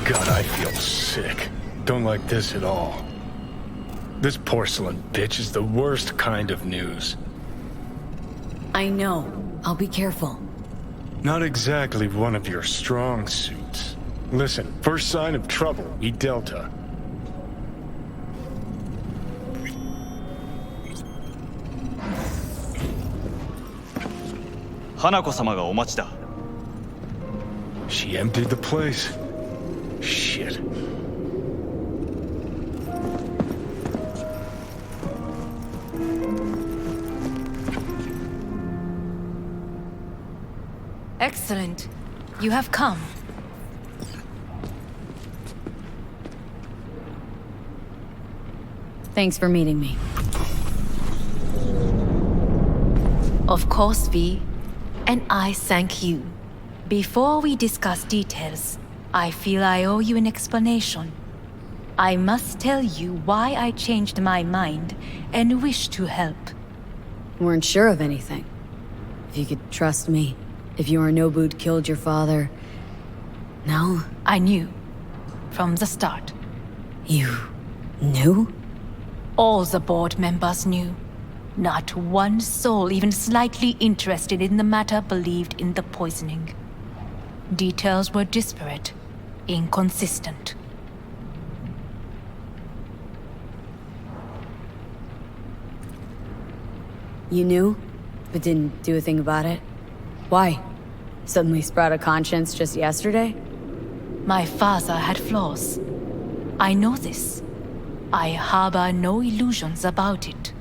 God, I feel sick. Don't like this at all. This porcelain bitch is the worst kind of news. I know. I'll be careful. Not exactly one of your strong suits. Listen, first sign of trouble, eat Delta. Hanako-samaがお待ちだ。 She emptied the place. Shit. Excellent. You have come. Thanks for meeting me. Of course, V. And I thank you. Before we discuss details, I feel I owe you an explanation. I must tell you why I changed my mind and wish to help. Weren't sure of anything. If you could trust me, if Yorinobu'd killed your father... No? I knew. From the start. You... knew? All the board members knew. Not one soul even slightly interested in the matter believed in the poisoning. Details were disparate, inconsistent. You knew, but didn't do a thing about it? Why? Suddenly sprout a conscience just yesterday? My father had flaws. I know this. I harbor no illusions about it.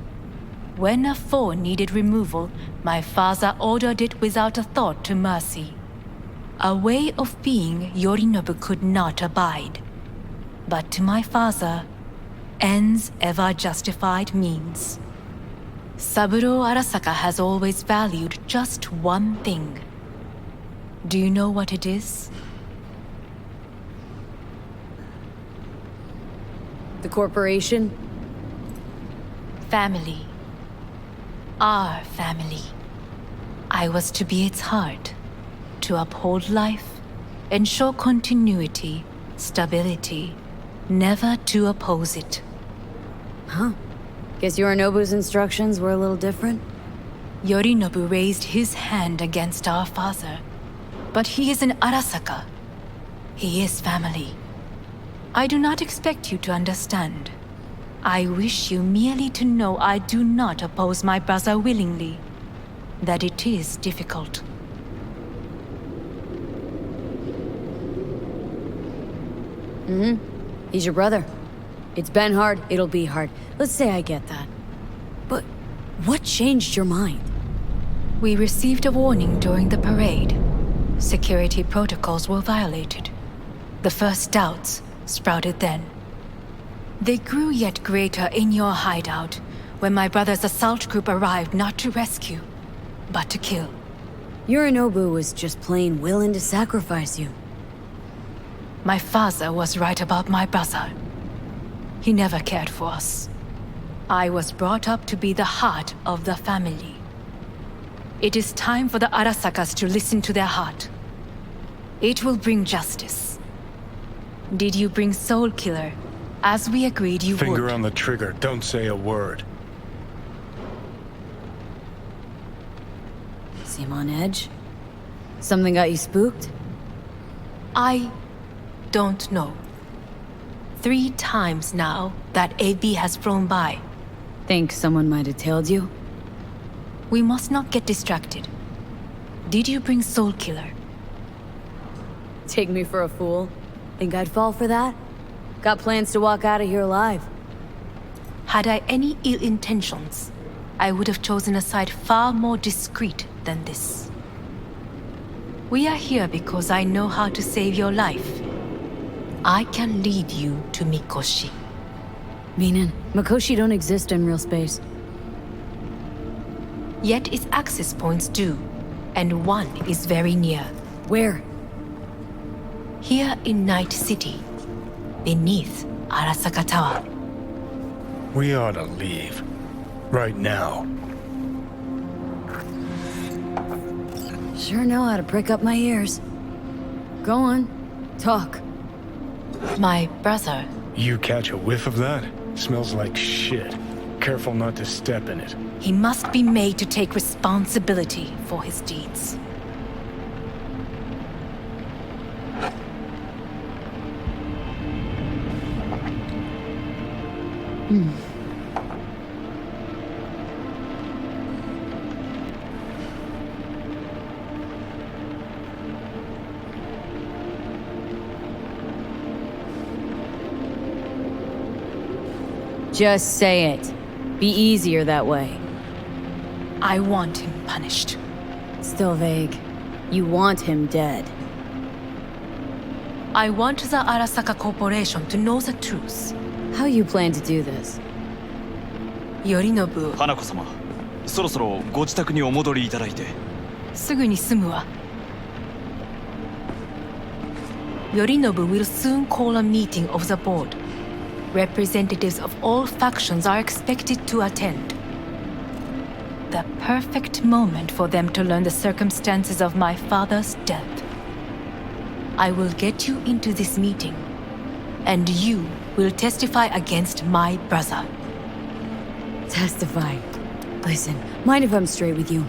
When a foe needed removal, my father ordered it without a thought to mercy. A way of being Yorinobu could not abide. But to my father, ends ever justified means. Saburo Arasaka has always valued just one thing. Do you know what it is? The corporation? Family. Our family. I was to be its heart, to uphold life, ensure continuity, stability, never to oppose it. Huh. Guess Yorinobu's instructions were a little different? Yorinobu raised his hand against our father, but he is an Arasaka. He is family. I do not expect you to understand. I wish you merely to know I do not oppose my brother willingly, that it is difficult. He's your brother. It's been hard, it'll be hard. Let's say I get that. But what changed your mind? We received a warning during the parade. Security protocols were violated. The first doubts sprouted then. They grew yet greater in your hideout when my brother's assault group arrived not to rescue, but to kill. Yorinobu was just plain willing to sacrifice you. My father was right about my brother. He never cared for us. I was brought up to be the heart of the family. It is time for the Arasakas to listen to their heart. It will bring justice. Did you bring Soul Killer, as we agreed you would? Finger on the trigger, don't say a word. Seem on edge? Something got you spooked? I don't know. 3 times now that AB has flown by. Think someone might have tailed you? We must not get distracted. Did you bring Soul Killer? Take me for a fool? Think I'd fall for that? Got plans to walk out of here alive. Had I any ill intentions, I would have chosen a side far more discreet than this. We are here because I know how to save your life. I can lead you to Mikoshi. Meaning, Mikoshi don't exist in real space. Yet its access points do, and one is very near. Where? Here in Night City, beneath Arasaka Tower. We ought to leave. Right now. Sure know how to prick up my ears. Go on, talk. My brother. You catch a whiff of that? Smells like shit. Careful not to step in it. He must be made to take responsibility for his deeds. Just say it. Be easier that way. I want him punished. Still vague. You want him dead. I want the Arasaka Corporation to know the truth. How you plan to do this? Yorinobu, 花子様、そろそろご自宅にお戻りいただいて。すぐに済むわ。Yorinobu will soon call a meeting of the board. Representatives of all factions are expected to attend. The perfect moment for them to learn the circumstances of my father's death. I will get you into this meeting, and you will testify against my brother. Testify. Listen, mind if I'm straight with you?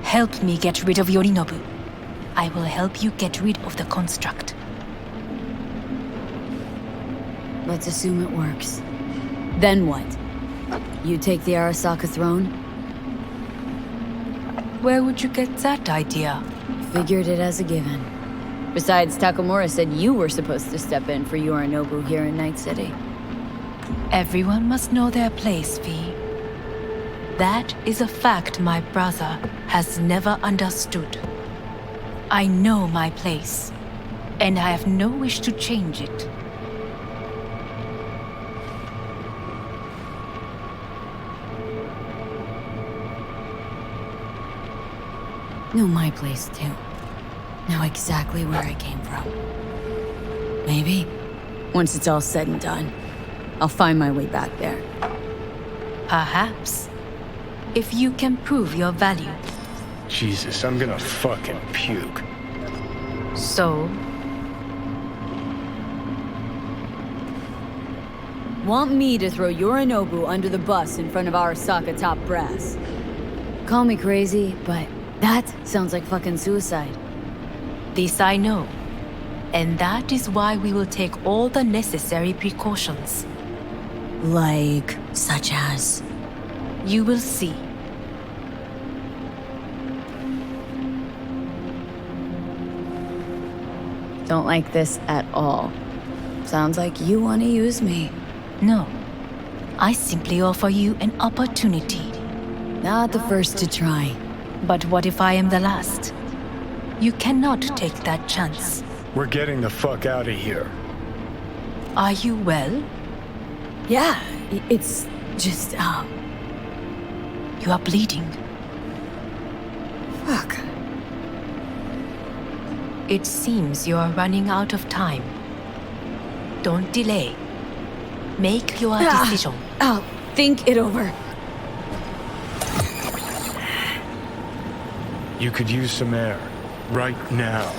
Help me get rid of Yorinobu. I will help you get rid of the construct. Let's assume it works. Then what? You take the Arasaka throne? Where would you get that idea? Figured it as a given. Besides, Takamura said you were supposed to step in for Yorinobu here in Night City. Everyone must know their place, V. That is a fact my brother has never understood. I know my place, and I have no wish to change it. Know my place too. Know exactly where I came from. Maybe, once it's all said and done, I'll find my way back there. Perhaps. If you can prove your value. Jesus, I'm gonna fucking puke. So, Want me to throw Yorinobu under the bus in front of Arasaka top brass? Call me crazy, but that sounds like fucking suicide. this I know. And that is why we will take all the necessary precautions. Like, such as? You will see. Don't like this at all. Sounds like you want to use me. No. I simply offer you an opportunity. Not the first to try. But what if I am the last? You cannot take that chance. We're getting the fuck out of here. Are you well? Yeah, it's just, You are bleeding. fuck. It seems you are running out of time. Don't delay. Make your decision. I'll think it over. You could use some air. Right now.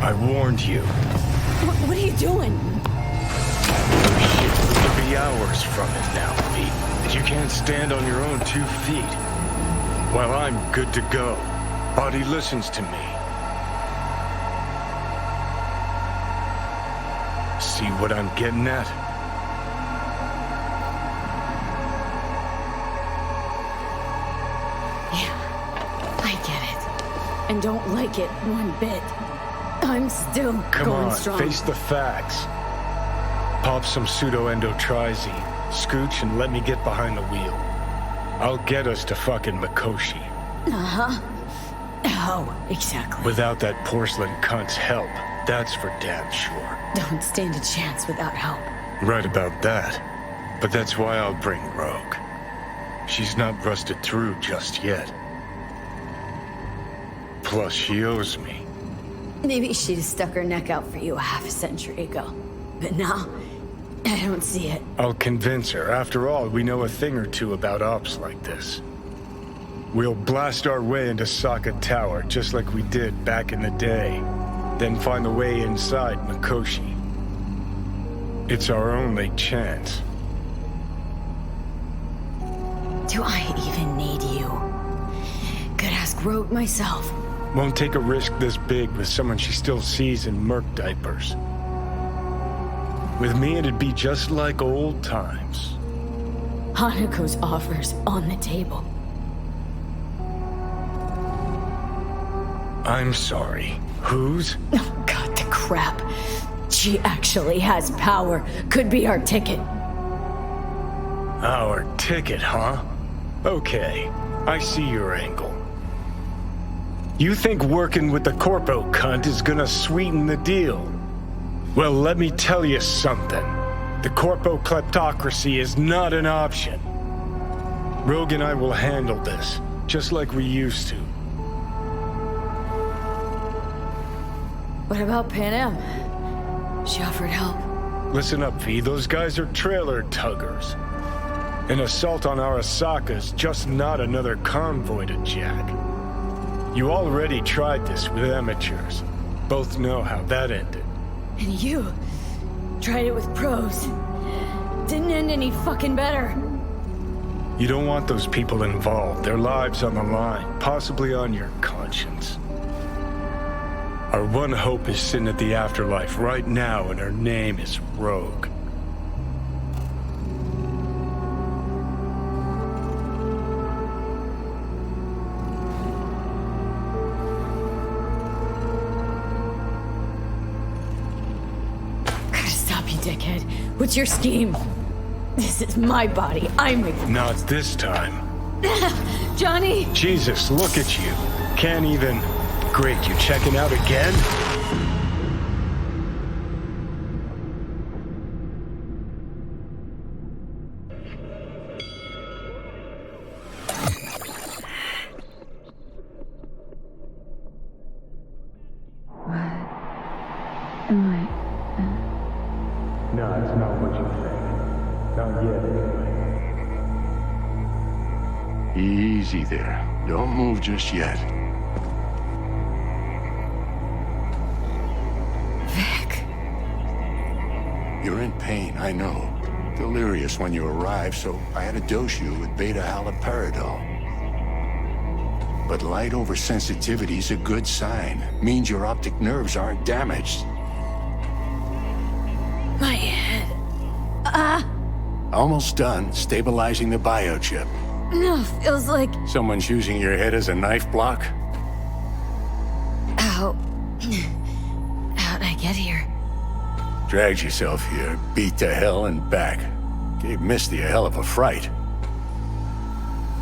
I warned you. What are you doing? Shit, we could be hours from it now, Pete. And you can't stand on your own 2 feet. Well, I'm good to go. Body listens to me. See what I'm getting at? Yeah, I get it. And don't like it one bit. I'm still Come going on, strong. face the facts. Pop some pseudo-endotrizine, scooch, and let me get behind the wheel. I'll get us to fucking Mikoshi. Uh-huh. How exactly? Without that porcelain cunt's help, that's for damn sure. Don't stand a chance without help. Right about that. But that's why I'll bring Rogue. She's not rusted through just yet. Plus, she owes me. Maybe she'd have stuck her neck out for you a half a century ago. But now, I don't see it. I'll convince her. After all, we know a thing or two about ops like this. We'll blast our way into Sokka Tower, just like we did back in the day. Then find the way inside Mikoshi. It's our only chance. Do I even need you? Could ask Rogue myself. Won't take a risk this big with someone she still sees in merc diapers. With me, it'd be just like old times. Hanako's offer's on the table. I'm sorry. Whose? Oh, God, the crap. She actually has power. Could be our ticket. Our ticket, huh? Okay, I see your angle. You think working with the corpo cunt is gonna sweeten the deal? Well, let me tell you something. The corpo kleptocracy is not an option. Rogue and I will handle this, just like we used to. What about Pan Am? She offered help. Listen up, V. Those guys are trailer tuggers. An assault on Arasaca's just not another convoy to jack. You already tried this with amateurs. Both know how that ended. And you tried it with pros. Didn't end any fucking better. You don't want those people involved. Their lives on the line, possibly on your conscience. Our one hope is sitting at the afterlife right now, and her name is Rogue. Gotta stop you, dickhead. What's your scheme? This is my body. I'm making... Not this time. Johnny! Jesus, look at you. Can't even... Great, you checking out again? No, it's not what you think. Not yet, anyway. Easy there. Don't move just yet. Vic. You're in pain, I know. Delirious when you arrived, so I had to dose you with beta-haloperidol. But light oversensitivity is a good sign. Means your optic nerves aren't damaged. My head. Almost done stabilizing the biochip. No, feels like... Someone's using your head as a knife block? How... How'd I get here? Dragged yourself here, beat to hell and back. Gave Misty a hell of a fright.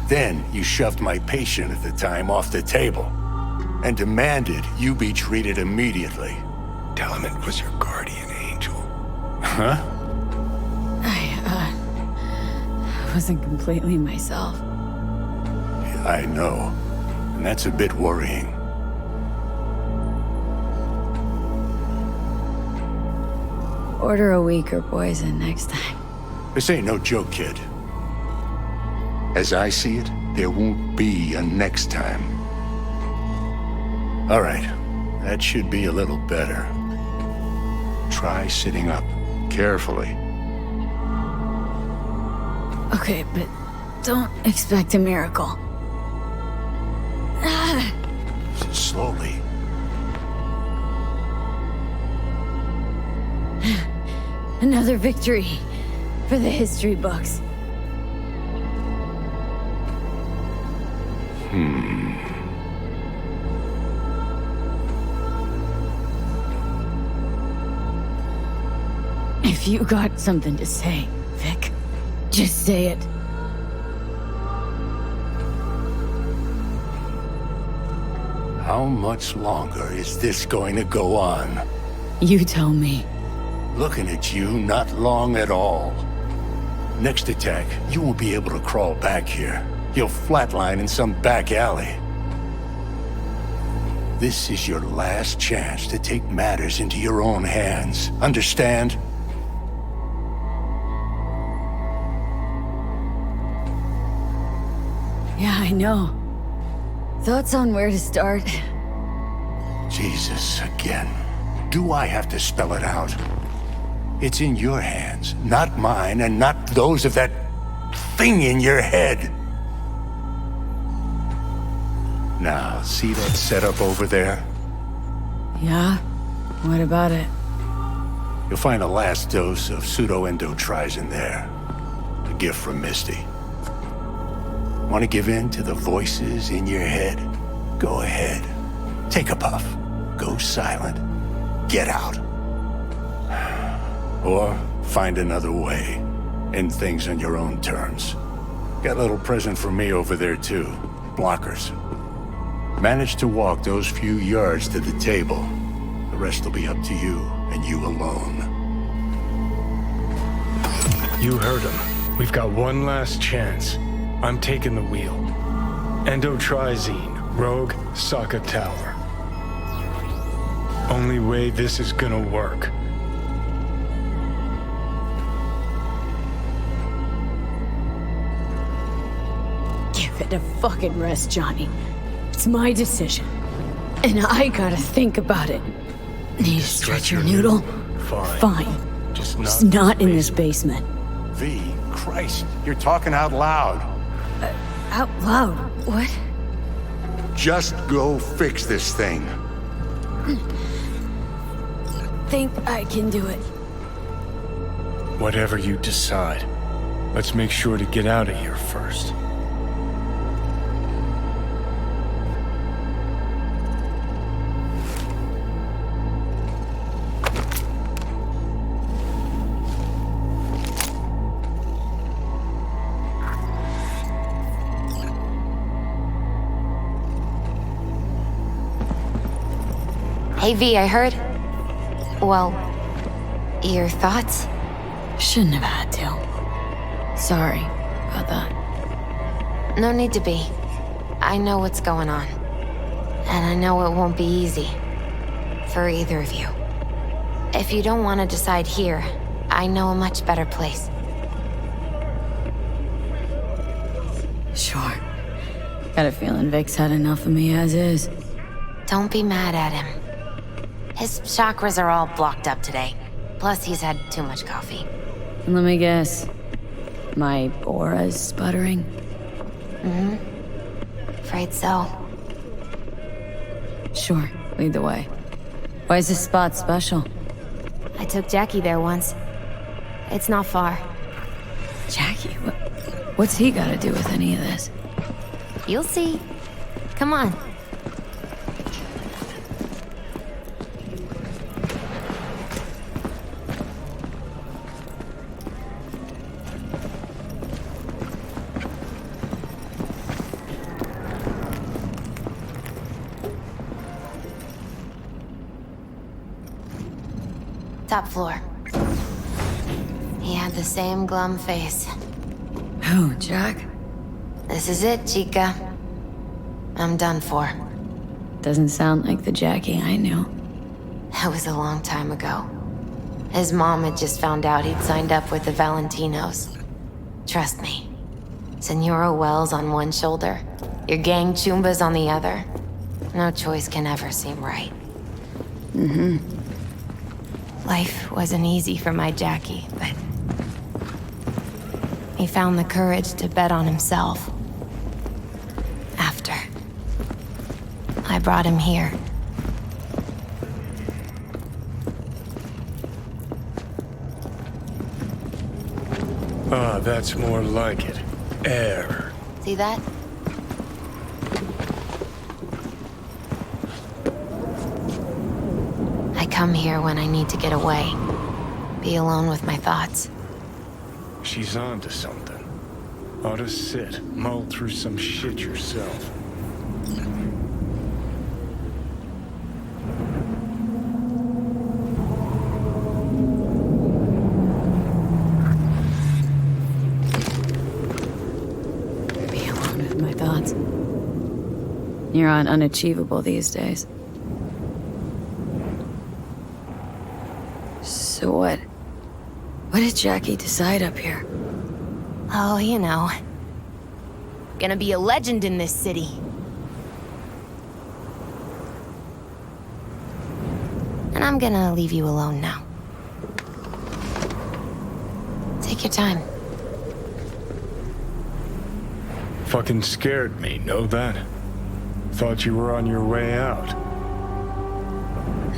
Then you shoved my patient at the time off the table and demanded you be treated immediately. Tell him it was your guardian angel. Huh? I wasn't completely myself. I know. And that's a bit worrying. Order a weaker poison next time. This ain't no joke, kid. As I see it, there won't be a next time. All right, that should be a little better. Try sitting up, carefully. Okay, but don't expect a miracle. Slowly. Another victory for the history books. If you got something to say, Vic, just say it. How much longer is this going to go on? You tell me. Looking at you, not long at all. Next attack, you won't be able to crawl back here. You'll flatline in some back alley. This is your last chance to take matters into your own hands. Understand? Yeah, I know. Thoughts on where to start? Jesus, again. Do I have to spell it out? It's in your hands, not mine, and not those of that thing in your head. Now, see that setup over there? Yeah? What about it? You'll find a last dose of pseudo-endotrizin there. A gift from Misty. Want to give in to the voices in your head? Go ahead. Take a puff. Go silent. Get out. Or find another way. End things on your own terms. Got a little present for me over there too. Blockers. Manage to walk those few yards to the table. The rest will be up to you, and you alone. You heard him. We've got one last chance. I'm taking the wheel. Endotrizine, Rogue, Sokka Tower. Only way this is gonna work. Give it a fucking rest, Johnny. It's my decision. And I gotta think about it. Need to stretch your noodle? Fine. Fine. Just not in this basement. V, Christ, you're talking out loud. Out loud? What? Just go fix this thing. Think I can do it. Whatever you decide. Let's make sure to get out of here first. Hey V, I heard. Well, your thoughts? Shouldn't have had to. Sorry about that. No need to be. I know what's going on. And I know it won't be easy. For either of you. If you don't want to decide here, I know a much better place. Sure. Got a feeling Vic's had enough of me as is. Don't be mad at him. His chakras are all blocked up today. Plus, he's had too much coffee. Let me guess. My aura's sputtering? Afraid so. Sure, lead the way. Why is this spot special? I took Jackie there once. It's not far. Jackie? What's he got to do with any of this? You'll see. Come on. Top floor. He had the same glum face. Who, Jack? This is it, Chica. I'm done for. Doesn't sound like the Jackie I knew. That was a long time ago. His mom had just found out he'd signed up with the Valentinos. Trust me. Senora Wells on one shoulder, your gang Chumbas on the other. No choice can ever seem right. Life wasn't easy for my Jackie, but he found the courage to bet on himself. After I brought him here. Ah, that's more like it. Air. See that? I come here when I need to get away. Be alone with my thoughts. She's onto something. Ought to sit, mull through some shit yourself. odds. You're on unachievable these days. So what? What did Jackie decide up here? Oh, you know. Gonna be a legend in this city. And I'm gonna leave you alone now. Take your time. Fucking scared me, know that? Thought you were on your way out.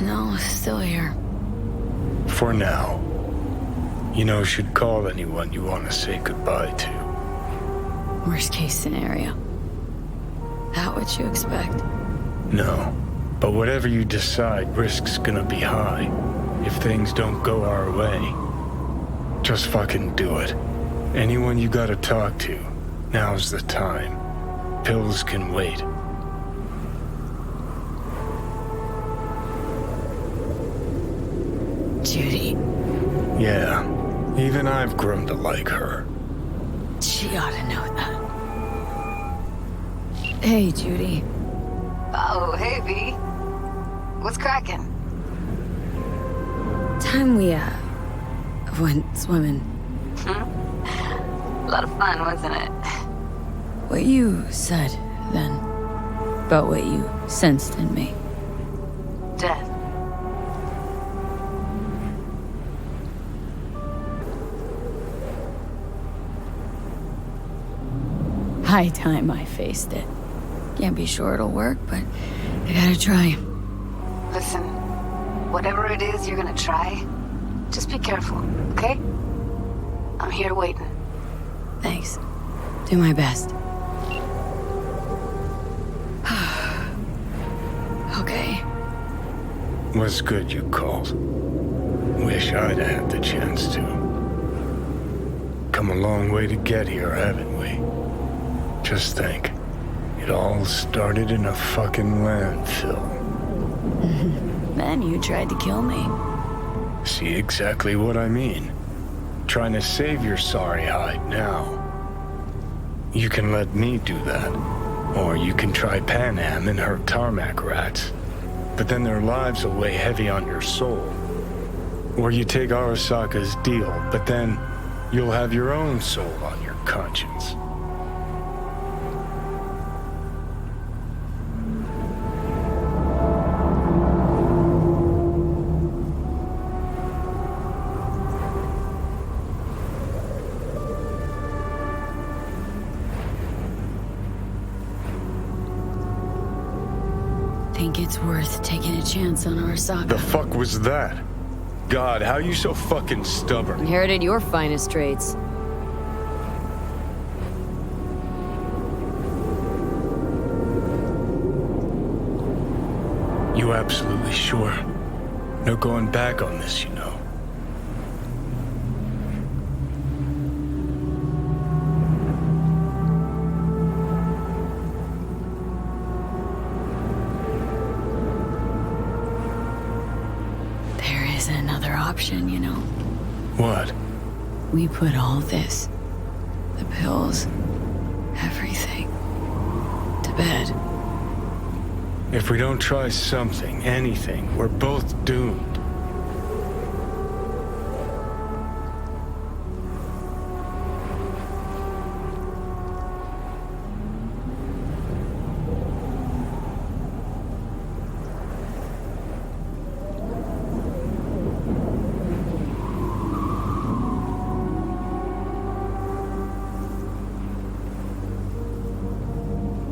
No, still here. For now. You know, should call anyone you want to say goodbye to. Worst case scenario. That what you expect? No. But whatever you decide, risk's gonna be high. If things don't go our way. Just fucking do it. Anyone you gotta talk to, now's the time. Pills can wait. Judy. Yeah, even I've grown to like her. She ought to know that. Hey, Judy. Oh, hey, V. What's cracking? Time we, went swimming. A lot of fun, wasn't it? What you said, then, about what you sensed in me. Death. High time I faced it. Can't be sure it'll work, but I gotta try. Listen, whatever it is you're gonna try, just be careful, okay? I'm here waiting. Thanks. Do my best. Okay. Was good you called. Wish I'd had the chance to. Come a long way to get here, haven't we? Just think. It all started in a fucking landfill. Then you tried to kill me. See exactly what I mean. Trying to save your sorry hide now. You can let me do that. Or you can try Panam and her tarmac rats. But then their lives will weigh heavy on your soul. Or you take Arasaka's deal, but then you'll have your own soul on your conscience. Think it's worth taking a chance on Arasaka. The fuck was that? God, how you so fucking stubborn? Inherited your finest traits. You absolutely sure? No going back on this, you know. There is another option, you know. What? We put all this, the pills, everything, to bed. If we don't try something, anything, we're both doomed.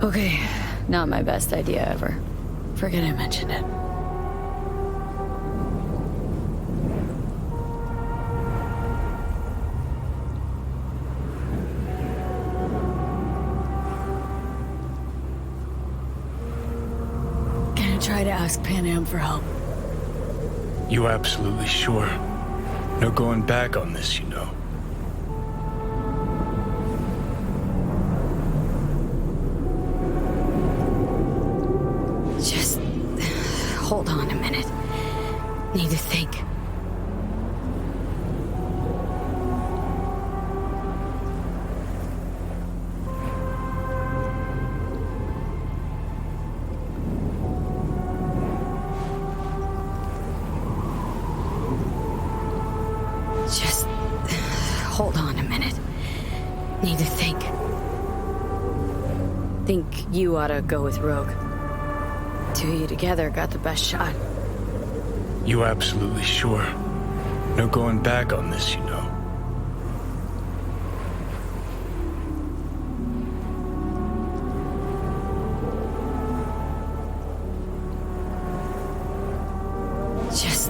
Okay, not my best idea ever. Forget I mentioned it. Gonna try to ask Panam for help. You absolutely sure? No going back on this, you know. Just hold on a minute. Need to think. Need to think. Think you ought to go with Rogue. Two of you together got the best shot. You absolutely sure? No going back on this, you know. Just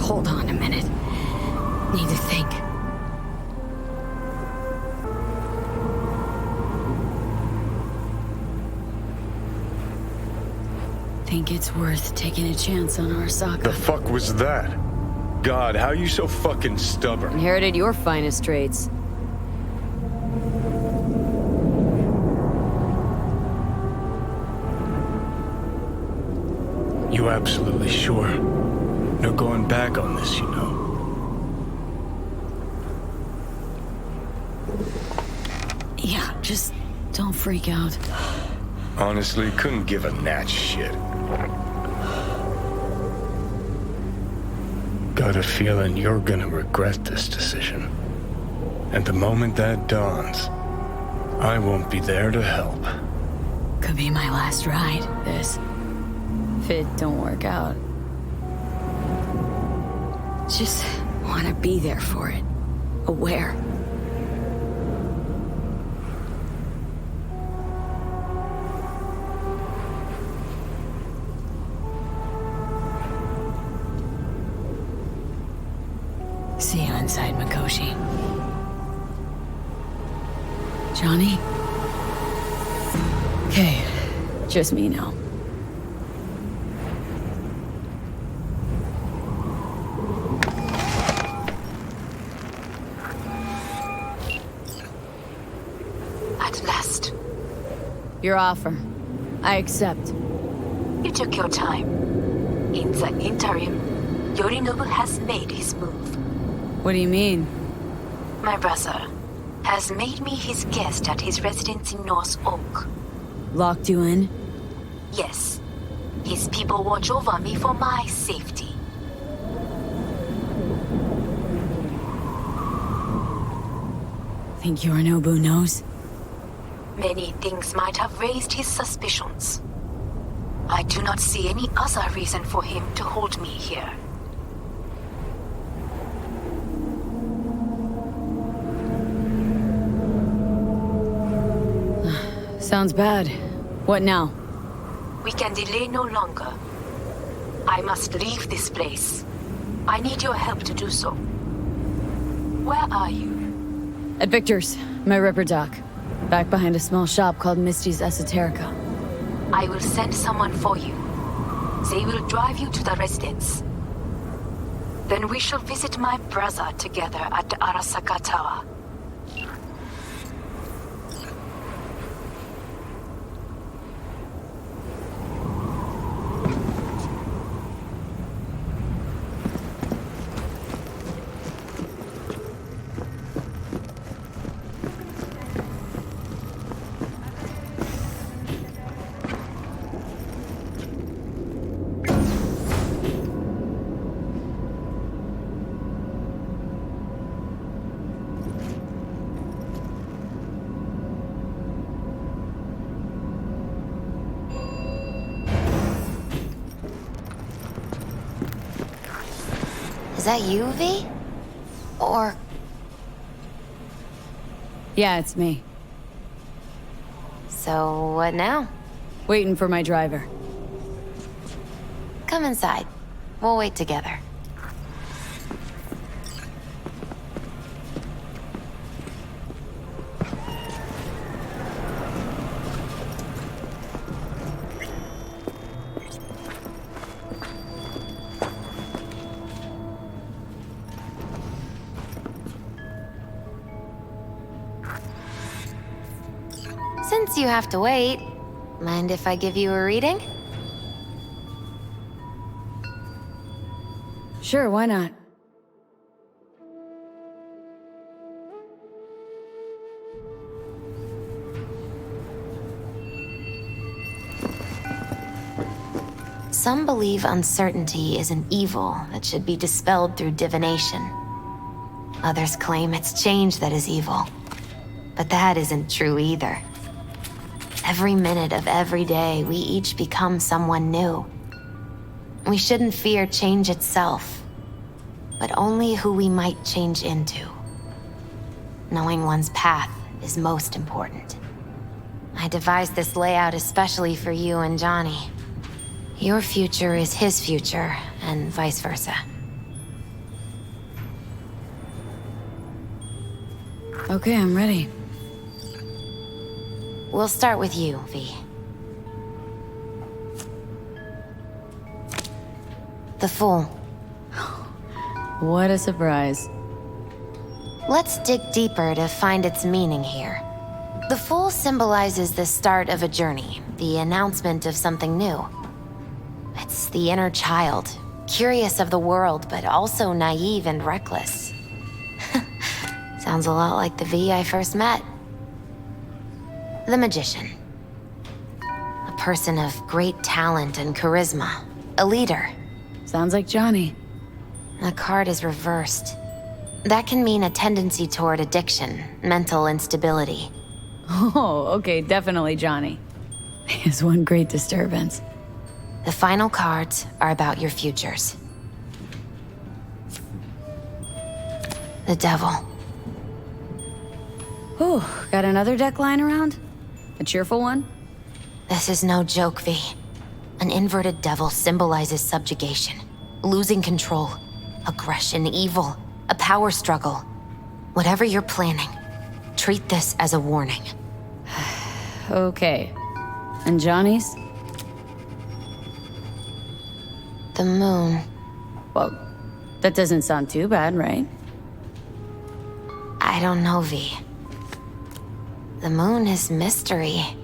hold on a minute. Need to think. Think it's worth taking a chance on Arasaka. The fuck was that? God, how you so fucking stubborn? Inherited your finest traits. You absolutely sure? No going back on this, you know. Yeah, just don't freak out. Honestly, couldn't give a gnat's shit. Got a feeling you're gonna regret this decision. And the moment that dawns, I won't be there to help. Could be my last ride, this. If it don't work out. Just want to be there for it. Aware. See you inside, Mikoshi. Johnny? Okay, just me now. At last. Your offer. I accept. You took your time. In the interim, Yorinobu has made his move. What do you mean? My brother has made me his guest at his residence in North Oak. Locked you in? Yes. His people watch over me for my safety. Think Yorinobu knows? Many things might have raised his suspicions. I do not see any other reason for him to hold me here. Sounds bad. What now? We can delay no longer. I must leave this place. I need your help to do so. Where are you? At Victor's, my ripper dock. Back behind a small shop called Misty's Esoterica. I will send someone for you. They will drive you to the residence. Then we shall visit my brother together at the Arasaka Tower. Is that you, V? Or... Yeah, it's me. So, what now? Waiting for my driver. Come inside. We'll wait together. Since you have to wait, mind if I give you a reading? Sure, why not? Some believe uncertainty is an evil that should be dispelled through divination. Others claim it's change that is evil. But that isn't true either. Every minute of every day, we each become someone new. We shouldn't fear change itself, but only who we might change into. Knowing one's path is most important. I devised this layout especially for you and Johnny. Your future is his future, and vice versa. Okay, I'm ready. We'll start with you, V. The Fool. What a surprise. Let's dig deeper to find its meaning here. The Fool symbolizes the start of a journey, the announcement of something new. It's the inner child, curious of the world, but also naive and reckless. Sounds a lot like the V I first met. The Magician. A person of great talent and charisma. A leader. Sounds like Johnny. The card is reversed. That can mean a tendency toward addiction, mental instability. Oh, okay, definitely Johnny. He is one great disturbance. The final cards are about your futures. The Devil. Whew, got another deck lying around? A cheerful one? This is no joke, V. An inverted devil symbolizes subjugation, losing control, aggression, evil, a power struggle. Whatever you're planning, treat this as a warning. Okay. And Johnny's? The Moon. Well, that doesn't sound too bad, right? I don't know, V. The Moon is mystery.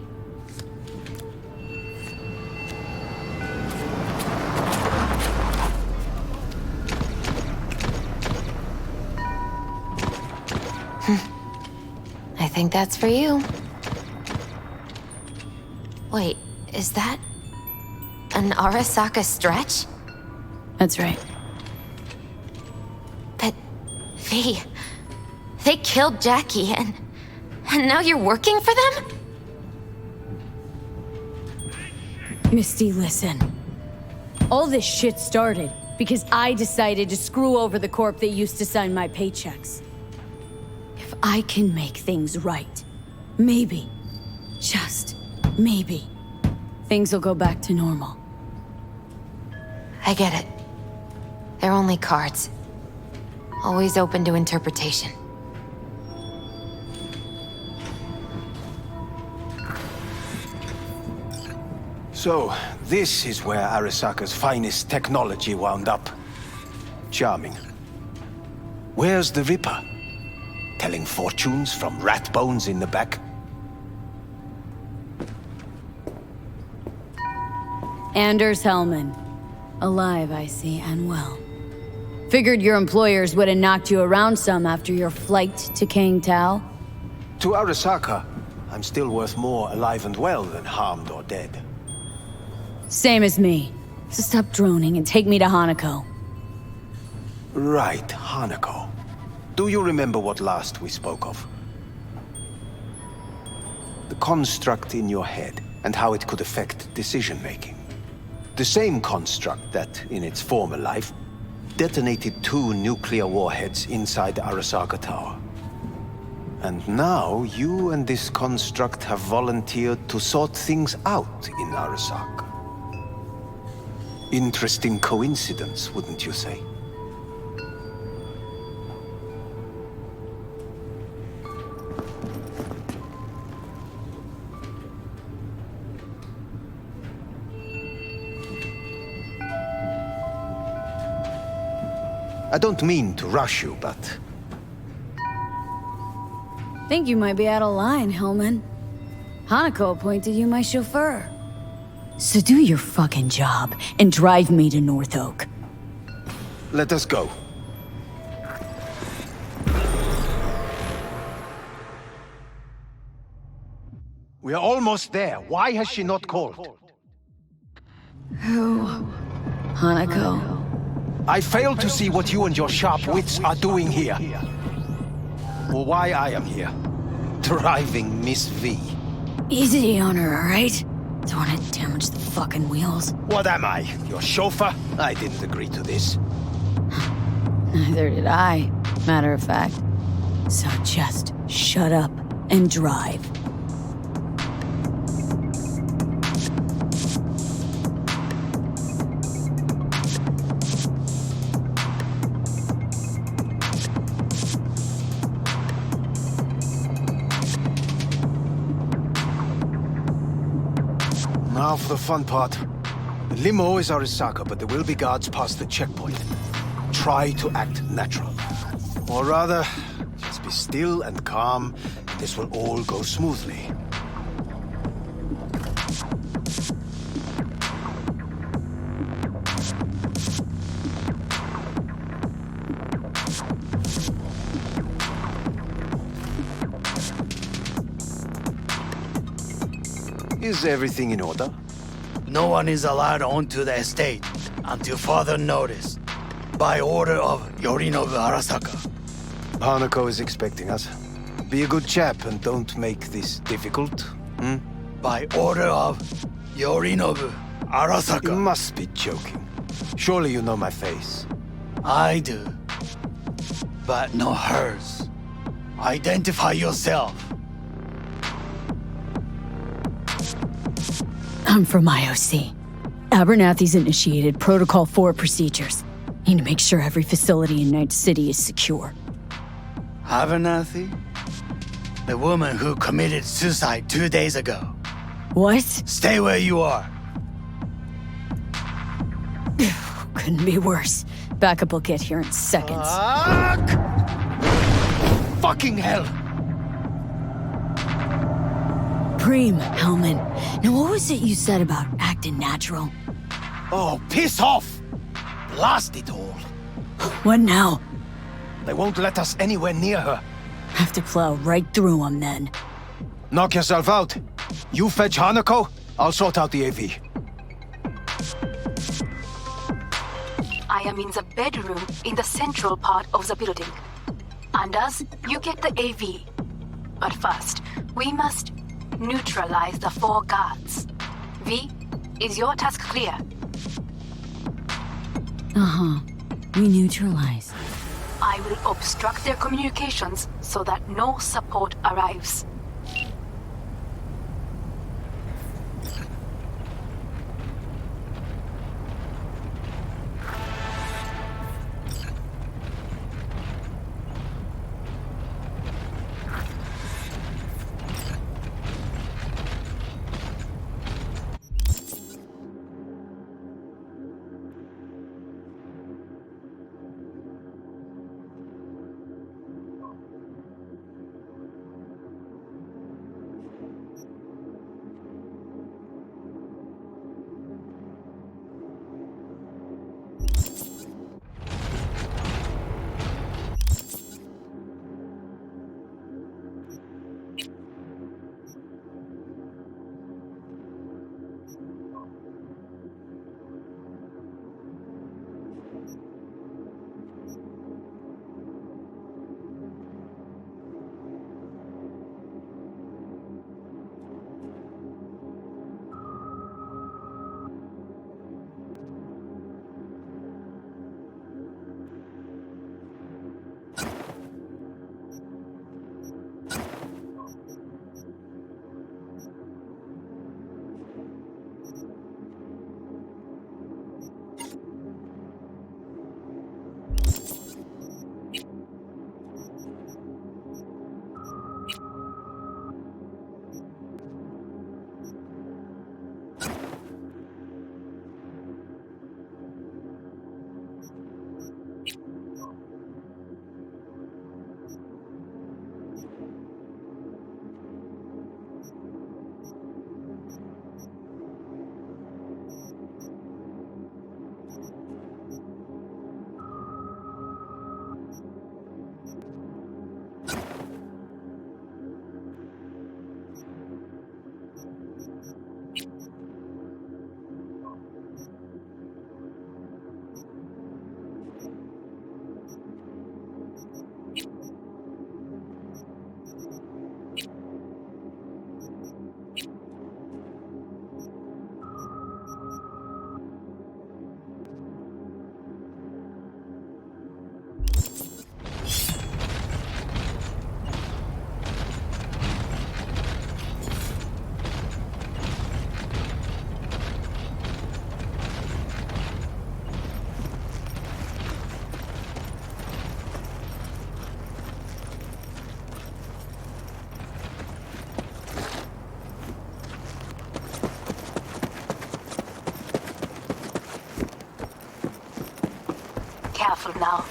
I think that's for you. Wait, is that an Arasaka stretch? That's right. But, V, they killed Jackie and now you're working for them? Misty, listen. All this shit started because I decided to screw over the corp that used to sign my paychecks. If I can make things right, maybe, just maybe, things will go back to normal. I get it. They're only cards. Always open to interpretation. So, this is where Arasaka's finest technology wound up. Charming. Where's the Ripper? Telling fortunes from rat bones in the back? Anders Hellman. Alive, I see, and well. Figured your employers would have knocked you around some after your flight to Kang Tao. To Arasaka, I'm still worth more alive and well than harmed or dead. Same as me. So stop droning and take me to Hanako. Right, Hanako. Do you remember what last we spoke of? The construct in your head and how it could affect decision-making. The same construct that, in its former life, detonated 2 nuclear warheads inside the Arasaka Tower. And now, you and this construct have volunteered to sort things out in Arasaka. Interesting coincidence, wouldn't you say? I don't mean to rush you, but... Think you might be out of line, Hellman. Hanako appointed you my chauffeur. So do your fucking job and drive me to North Oak. Let us go. We are almost there. Why has she not called? Who? Hanako. I fail to see what you and your sharp wits are doing here. Or why I am here. Driving Miss V. Easy on her, alright? Don't want to damage the fucking wheels. What am I, your chauffeur? I didn't agree to this. Neither did I, matter of fact. So just shut up and drive. Now for the fun part. The limo is Arisaka, but there will be guards past the checkpoint. Try to act natural. Or rather, just be still and calm, and this will all go smoothly. Is everything in order? No one is allowed onto the estate until further notice. By order of Yorinobu Arasaka. Hanako is expecting us. Be a good chap and don't make this difficult, hmm? By order of Yorinobu Arasaka. You must be joking. Surely you know my face. I do. But not hers. Identify yourself. I'm from IOC. Abernathy's initiated Protocol 4 procedures. Need to make sure every facility in Night City is secure. Abernathy? The woman who committed suicide 2 days ago. What? Stay where you are. Couldn't be worse. Backup will get here in seconds. Fuck! Fucking hell! Preem, Hellman. Now what was it you said about acting natural? Oh, piss off! Blast it all. What now? They won't let us anywhere near her. Have to plow right through them then. Knock yourself out. You fetch Hanako, I'll sort out the AV. I am in the bedroom in the central part of the building. Anders, you get the AV. But first, we must neutralize the 4 guards. V, is your task clear? Uh-huh. We neutralize. I will obstruct their communications so that no support arrives. careful now.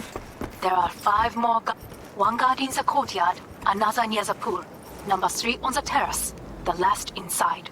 There are 5 more one guard in the courtyard, another near the pool, number 3 on the terrace, the last inside.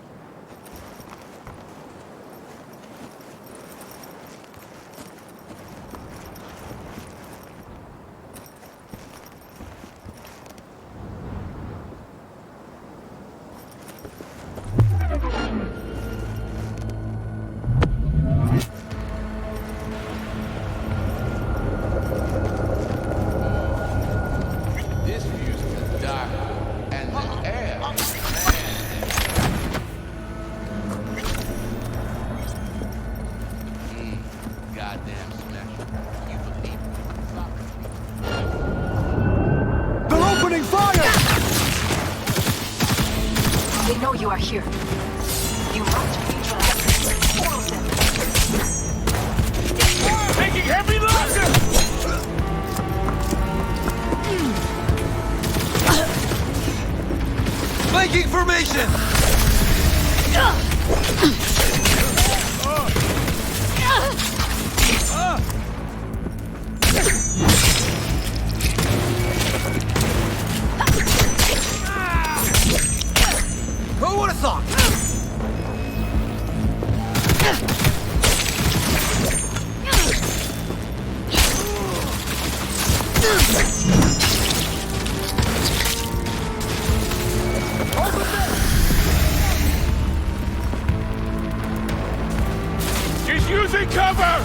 This view's the dark and the air. Goddamn special. You believe it? They're opening fire! They know you are here. You must neutralize all of them. Taking heavy losses! Flanking formation! Who would have thought? She's using cover!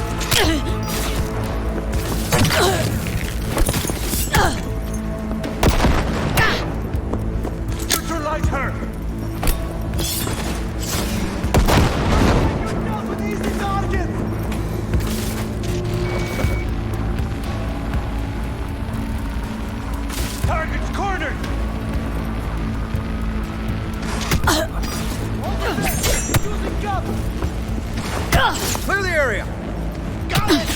Neutralize her! Target's cornered! Clear the area! Got it!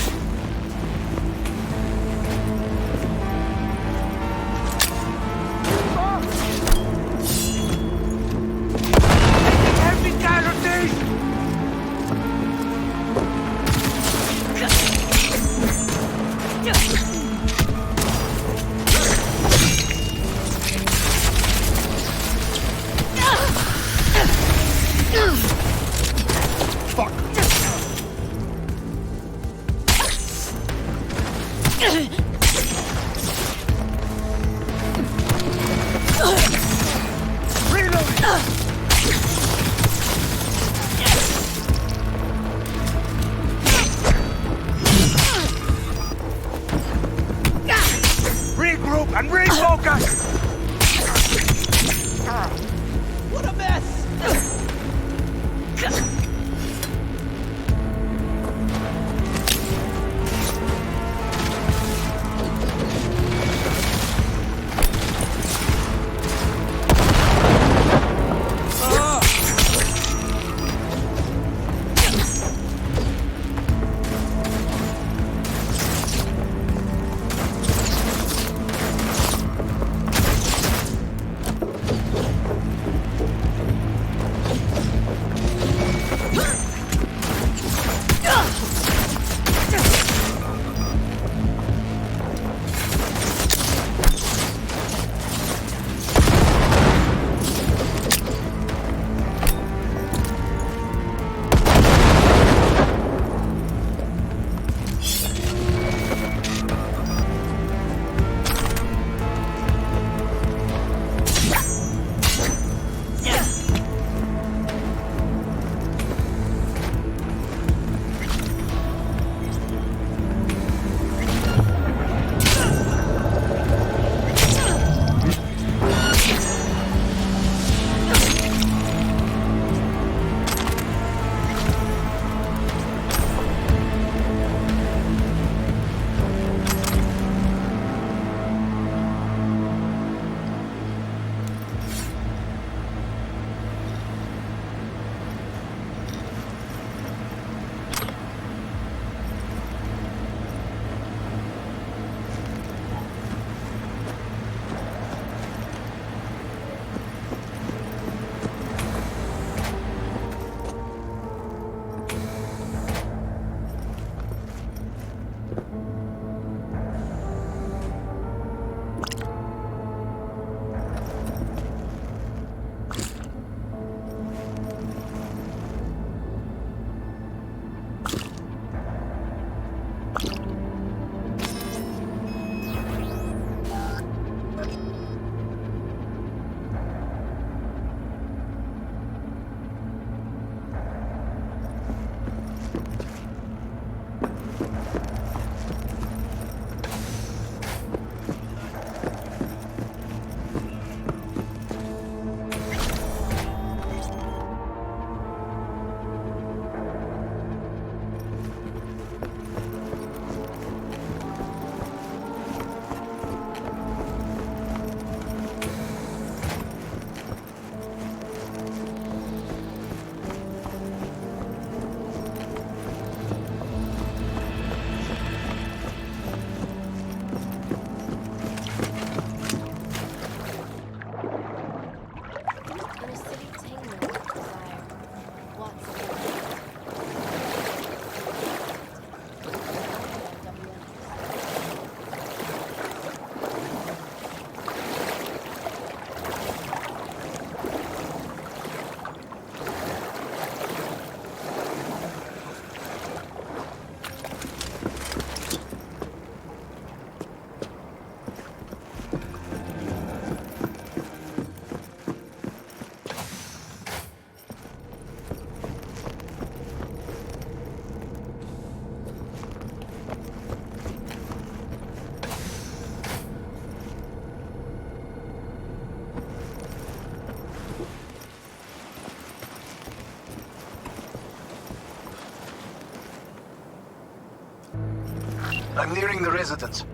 I'm nearing the residence.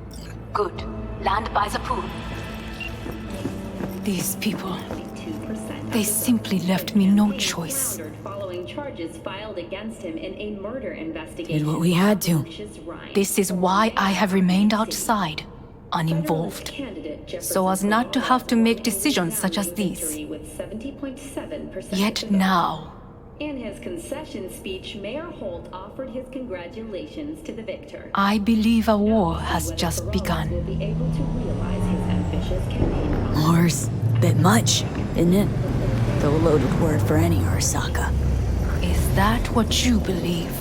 Good. Land by the pool. These people, they simply left me no choice. Following charges filed against him in a murder investigation. Did what we had to. This is why I have remained outside, uninvolved, so as not to have to make decisions such as these. Yet now, in his concession speech, Mayor Holt offered his congratulations to the victor. I believe a war has just begun. Will be able to realize his ambitious campaign. War's bit much, isn't it? Though a loaded word for any Arasaka. Is that what you believe?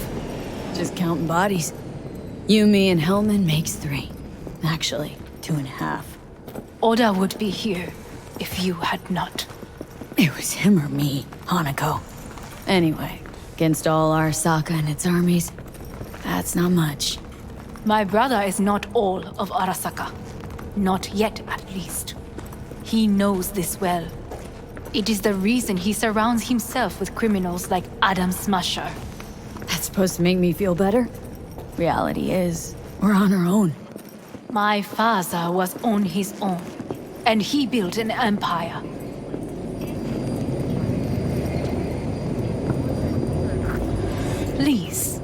Just counting bodies. You, me, and Hellman makes 3. Actually, 2.5. Oda would be here if you had not. It was him or me, Hanako. Anyway, against all Arasaka and its armies, that's not much. My brother is not all of Arasaka. Not yet, at least. He knows this well. It is the reason he surrounds himself with criminals like Adam Smasher. That's supposed to make me feel better? Reality is, we're on our own. My father was on his own, and he built an empire. Please.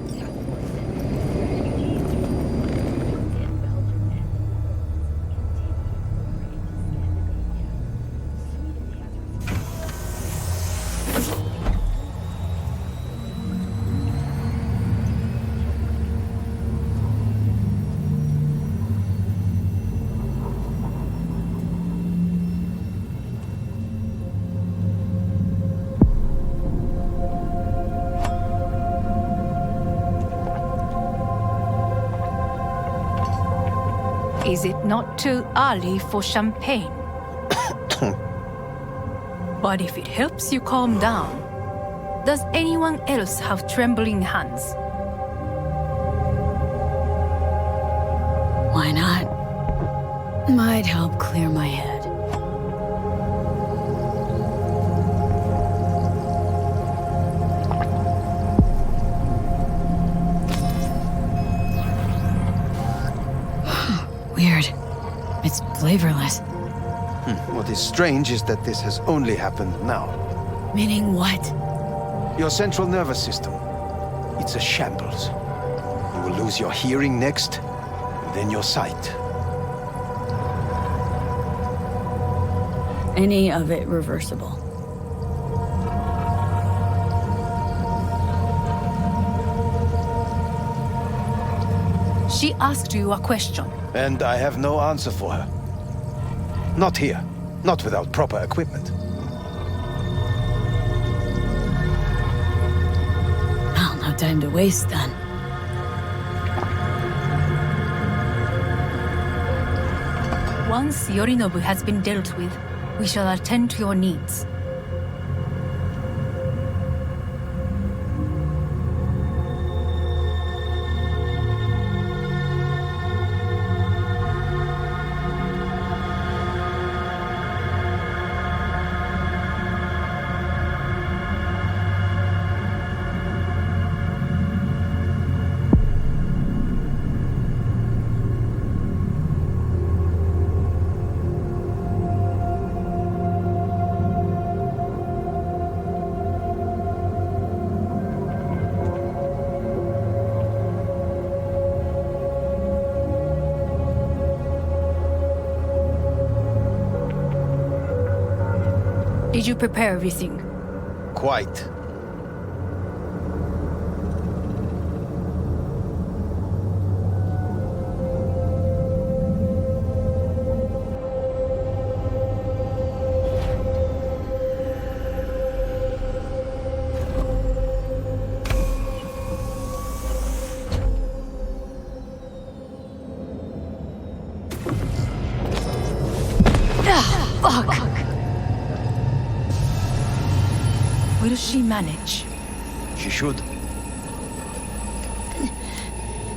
Is it not too early for champagne? But if it helps you calm down, does anyone else have trembling hands? Why not? Might help clear my head. Weird. It's flavorless. What is strange is that this has only happened now. Meaning what? Your central nervous system. It's a shambles. You will lose your hearing next, then your sight. Any of it reversible? She asked you a question. And I have no answer for her. Not here. Not without proper equipment. Well, no time to waste then. Once Yorinobu has been dealt with, we shall attend to your needs. Did you prepare everything? Quite. Fuck! Will she manage? She should.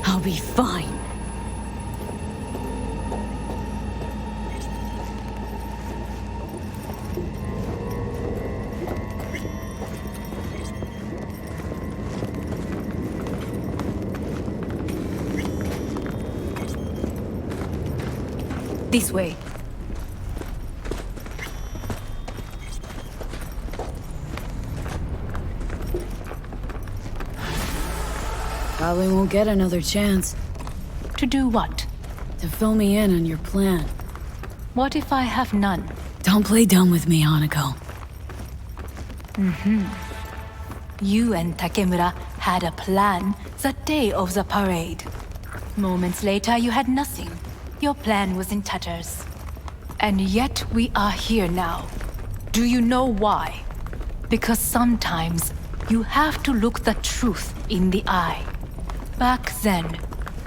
I'll be fine. This way. Probably won't get another chance. To do what? To fill me in on your plan. What if I have none? Don't play dumb with me, Hanako. You and Takemura had a plan the day of the parade. Moments later, you had nothing. Your plan was in tatters. And yet we are here now. Do you know why? Because sometimes you have to look the truth in the eye. Back then,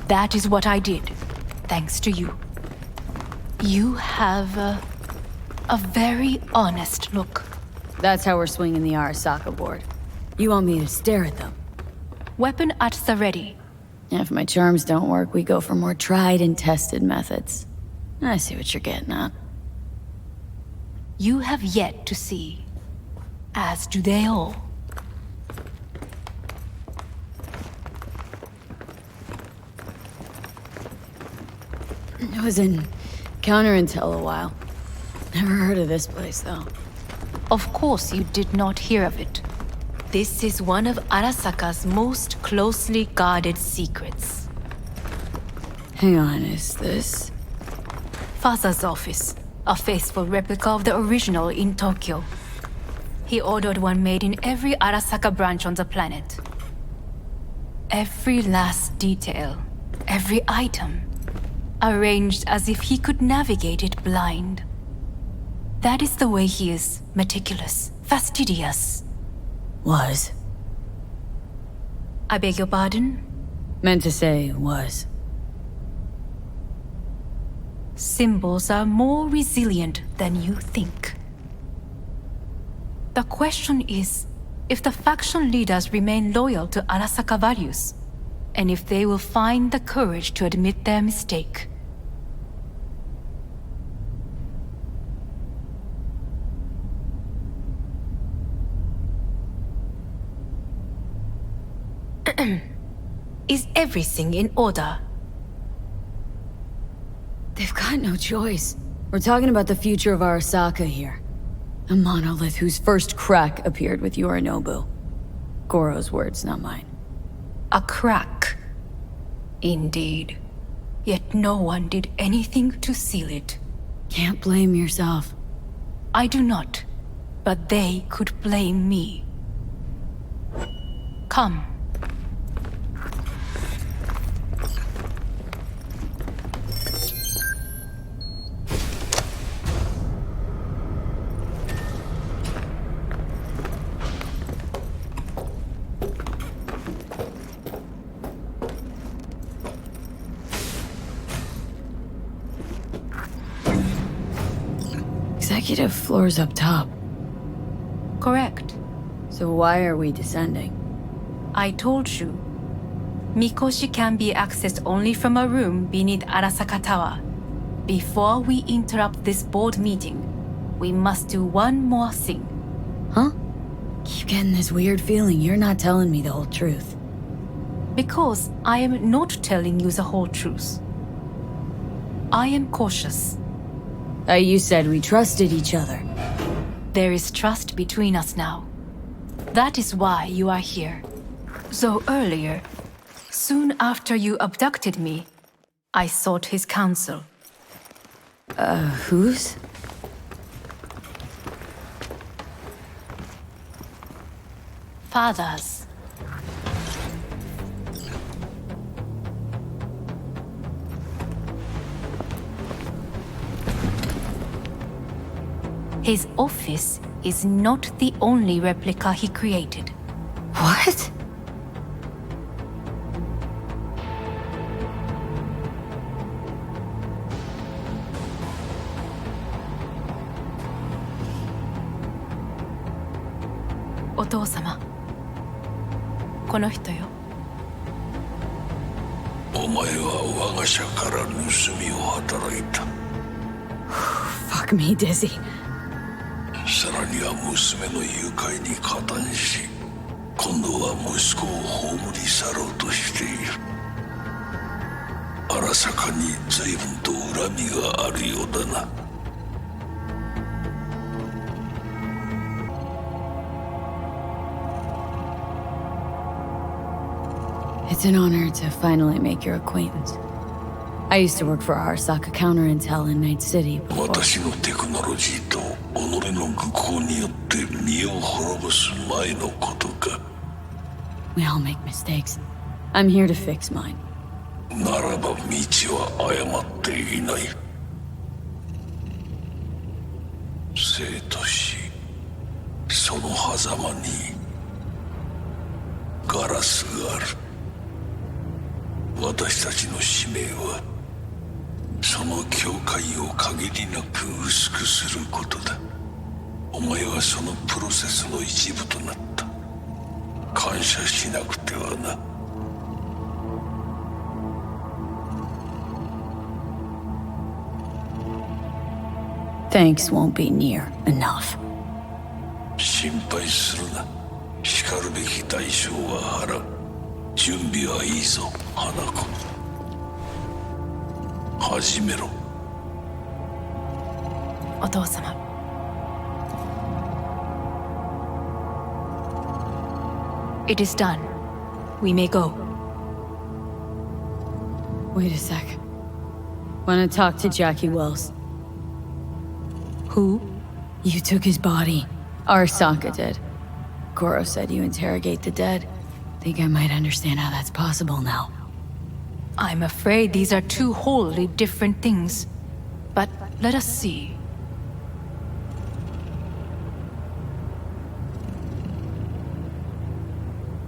that is what I did, thanks to you. You have a very honest look. That's how we're swinging the Arasaka board. You want me to stare at them? Weapon at the ready. If my charms don't work, we go for more tried and tested methods. I see what you're getting at. You have yet to see, as do they all. I was in counterintel a while. Never heard of this place, though. Of course you did not hear of it. This is one of Arasaka's most closely guarded secrets. Hang on, is this? Father's office, a faithful replica of the original in Tokyo. He ordered one made in every Arasaka branch on the planet. Every last detail, every item, arranged as if he could navigate it blind. That is the way he is, meticulous, fastidious. Was. I beg your pardon? Meant to say was. Symbols are more resilient than you think. The question is, if the faction leaders remain loyal to Arasaka values, and if they will find the courage to admit their mistake. Is everything in order? They've got no choice. We're talking about the future of Arasaka here. A monolith whose first crack appeared with Yorinobu. Goro's words, not mine. A crack. Indeed. Yet no one did anything to seal it. Can't blame yourself. I do not. But they could blame me. Come. Executive floor's up top. Correct. So why are we descending? I told you. Mikoshi can be accessed only from a room beneath Arasaka Tower. Before we interrupt this board meeting, we must do one more thing. Huh? Keep getting this weird feeling you're not telling me the whole truth. Because I am not telling you the whole truth. I am cautious. You said we trusted each other. There is trust between us now. That is why you are here. Though earlier, soon after you abducted me, I sought his counsel. Whose? Father's. His office is not the only replica he created. What? Otou-sama. この人よ。お前は我が社から盗みを働いた。Fuck me, Dizzy. さらには娘の誘拐に加担し、今度は息子を葬り去ろうとしている。荒坂に随分と恨みがあるようだな。It's an honor to finally make your acquaintance. I used to work for Arasaka Counter Intel in Night City before. 私のテクノロジーと己の愚行によって身を滅ぼす前のことか。We all make mistakes. I'm here to fix mine. ならば道は誤っていない。生と死、その狭間にガラスがある。私たちの使命はその境界を限りなく薄くすることだ。お前はそのプロセスの一部となった。感謝しなくてはな。Thanks won't be near enough. 心配するな。しかるべき代償は払う。準備はいいぞ、花子。始めろ。お父様。It is done. We may go. Wait a sec. Want to talk to Jackie Wells? Who? You took his body. Arasaka did. Goro said you interrogate the dead. Think I might understand how that's possible now. I'm afraid these are two wholly different things. But let us see.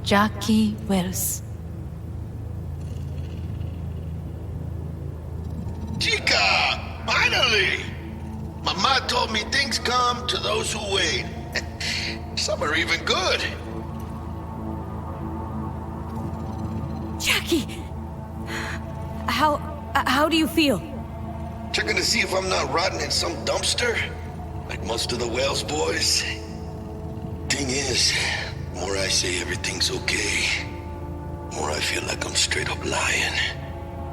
Jackie Wells. Chica! Finally! Mama told me things come to those who wait. Some are even good. Jackie! How do you feel? Checking to see if I'm not rotting in some dumpster, like most of the Wales boys. Thing is, the more I say everything's okay, the more I feel like I'm straight up lying.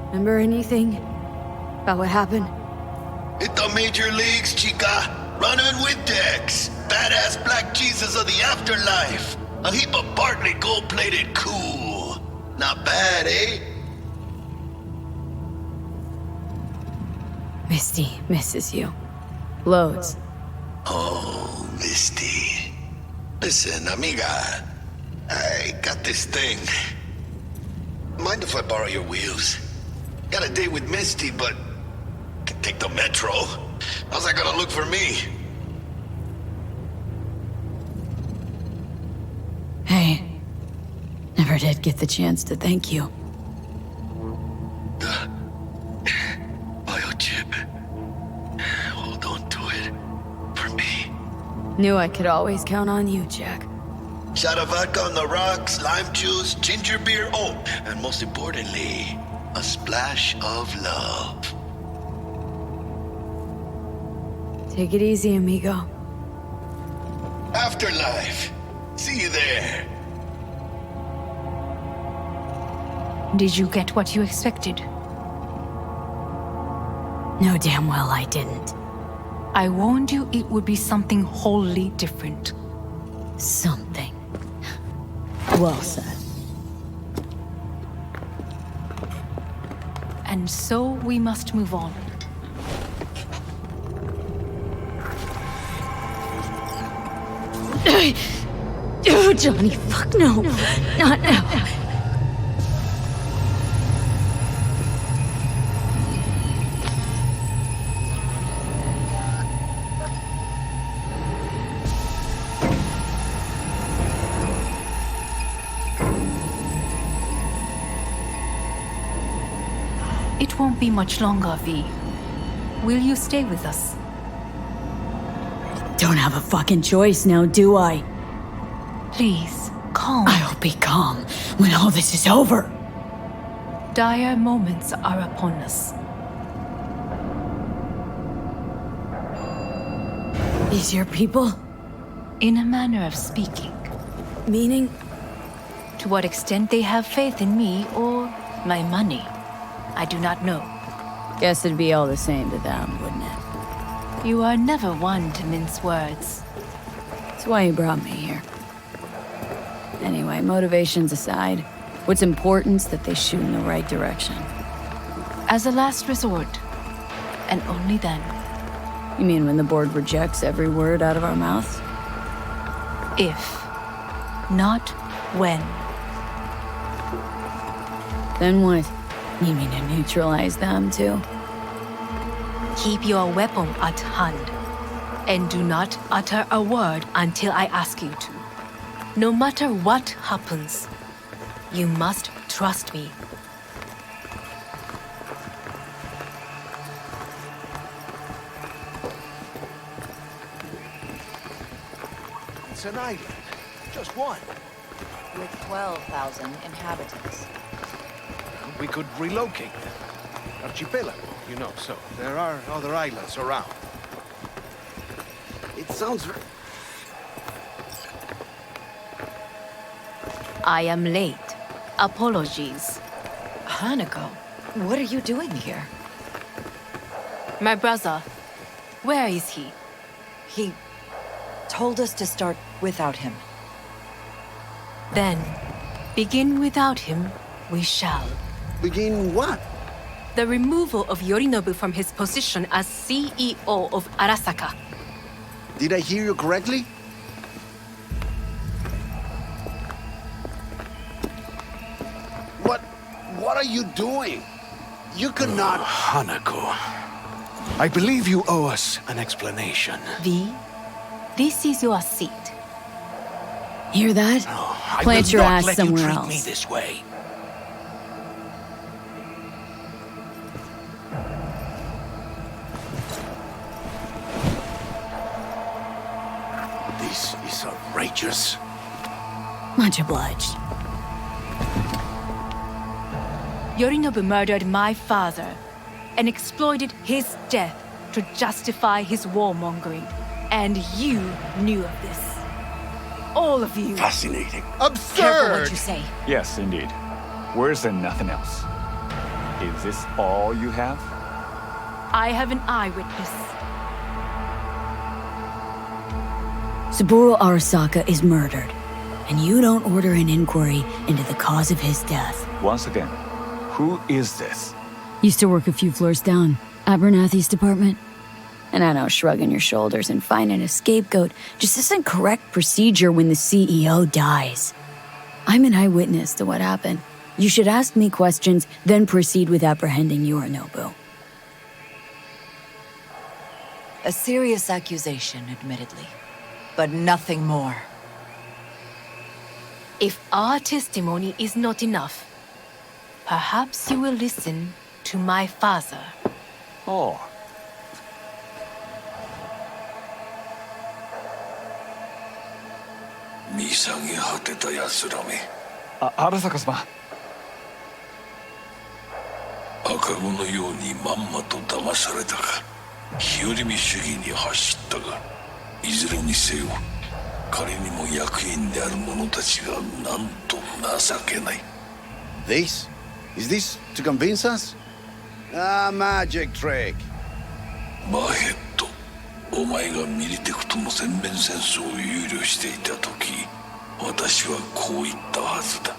Remember anything about what happened? Hit the major leagues, chica. Running with Dex. Badass black Jesus of the afterlife. A heap of Bartley gold-plated cool. Not bad, eh? Misty misses you. Loads. Oh, Misty. Listen, amiga. I got this thing. Mind if I borrow your wheels? Got a date with Misty, but can take the metro. How's that gonna look for me? Hey. Never did get the chance to thank you. The biochip. Hold on to it. For me. Knew I could always count on you, Jack. Shot of vodka on the rocks, lime juice, ginger beer, oh, and most importantly, a splash of love. Take it easy, amigo. Afterlife. See you there. Did you get what you expected? No, damn well I didn't. I warned you it would be something wholly different. Something. Well said. And so we must move on. Oh, Johnny, fuck no. Not now. It won't be much longer, V. Will you stay with us? Don't have a fucking choice now, do I? Please, calm. I'll be calm when all this is over. Dire moments are upon us. These your people? In a manner of speaking. Meaning? To what extent they have faith in me or my money. I do not know. Guess it'd be all the same to them, wouldn't it? You are never one to mince words. That's why you brought me here. Anyway, motivations aside, what's important's that they shoot in the right direction. As a last resort, and only then. You mean when the board rejects every word out of our mouths? If, not when. Then what? You mean to neutralize them, too? Keep your weapon at hand, and do not utter a word until I ask you to. No matter what happens, you must trust me. It's an island. Just one. With 12,000 inhabitants. We could relocate them. Archipelago, you know, so there are other islands around. It sounds... I am late. Apologies. Hanako, what are you doing here? My brother, where is he? He told us to start without him. Then, begin without him, we shall. Begin what? The removal of Yorinobu from his position as CEO of Arasaka. Did I hear you correctly? What are you doing? You cannot... Hanako, I believe you owe us an explanation. V, this is your seat. Hear that? I Plant will your not ass let somewhere you treat else. me this way. This is outrageous. Much obliged. Yorinobu murdered my father and exploited his death to justify his warmongering. And you knew of this. All of you. Fascinating. Careful what you say. Yes, indeed. Worse than nothing else. Is this all you have? I have an eyewitness. Saburo Arasaka is murdered, and you don't order an inquiry into the cause of his death. Once again, who is this? Used to work a few floors down, Abernathy's department. And I know shrugging your shoulders and finding a scapegoat just isn't correct procedure when the CEO dies. I'm an eyewitness to what happened. You should ask me questions, then proceed with apprehending Yorinobu. A serious accusation, admittedly. But nothing more. If our testimony is not enough, perhaps you will listen to my father. Oh. Arasaka様。赤子のようにまんまと騙されたか、日和見主義に走ったが、いずれにせよ、仮にも役員である者たちがなんと情けない。This? Is this to convince us? Ah, magic trick. バーヘッド、お前がミリテクとの全面戦争を憂慮していた時、私はこう言ったはずだ。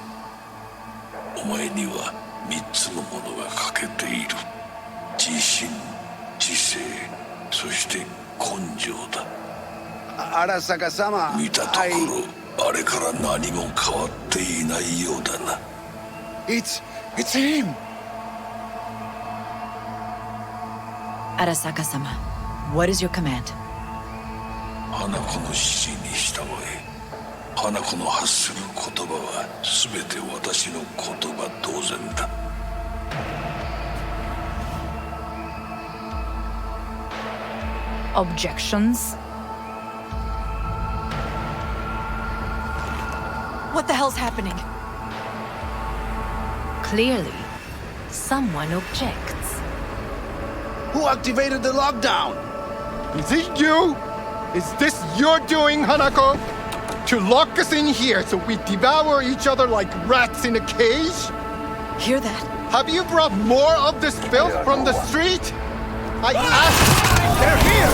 お前には3つのものが欠けている。自信、知性、そして根性だ。Arasaka様。見たところ、あれから何も変わっていないようだな。It's him! Arasaka-sama, what is your command? 花子の指示に従え。花子の発する言葉は全て私の言葉同然だ。Objections? What the hell's happening? Clearly, someone objects. Who activated the lockdown? Is it you? Is this your doing, Hanako? To lock us in here so we devour each other like rats in a cage? Hear that? Have you brought more of this filth from the street? I asked... They're here!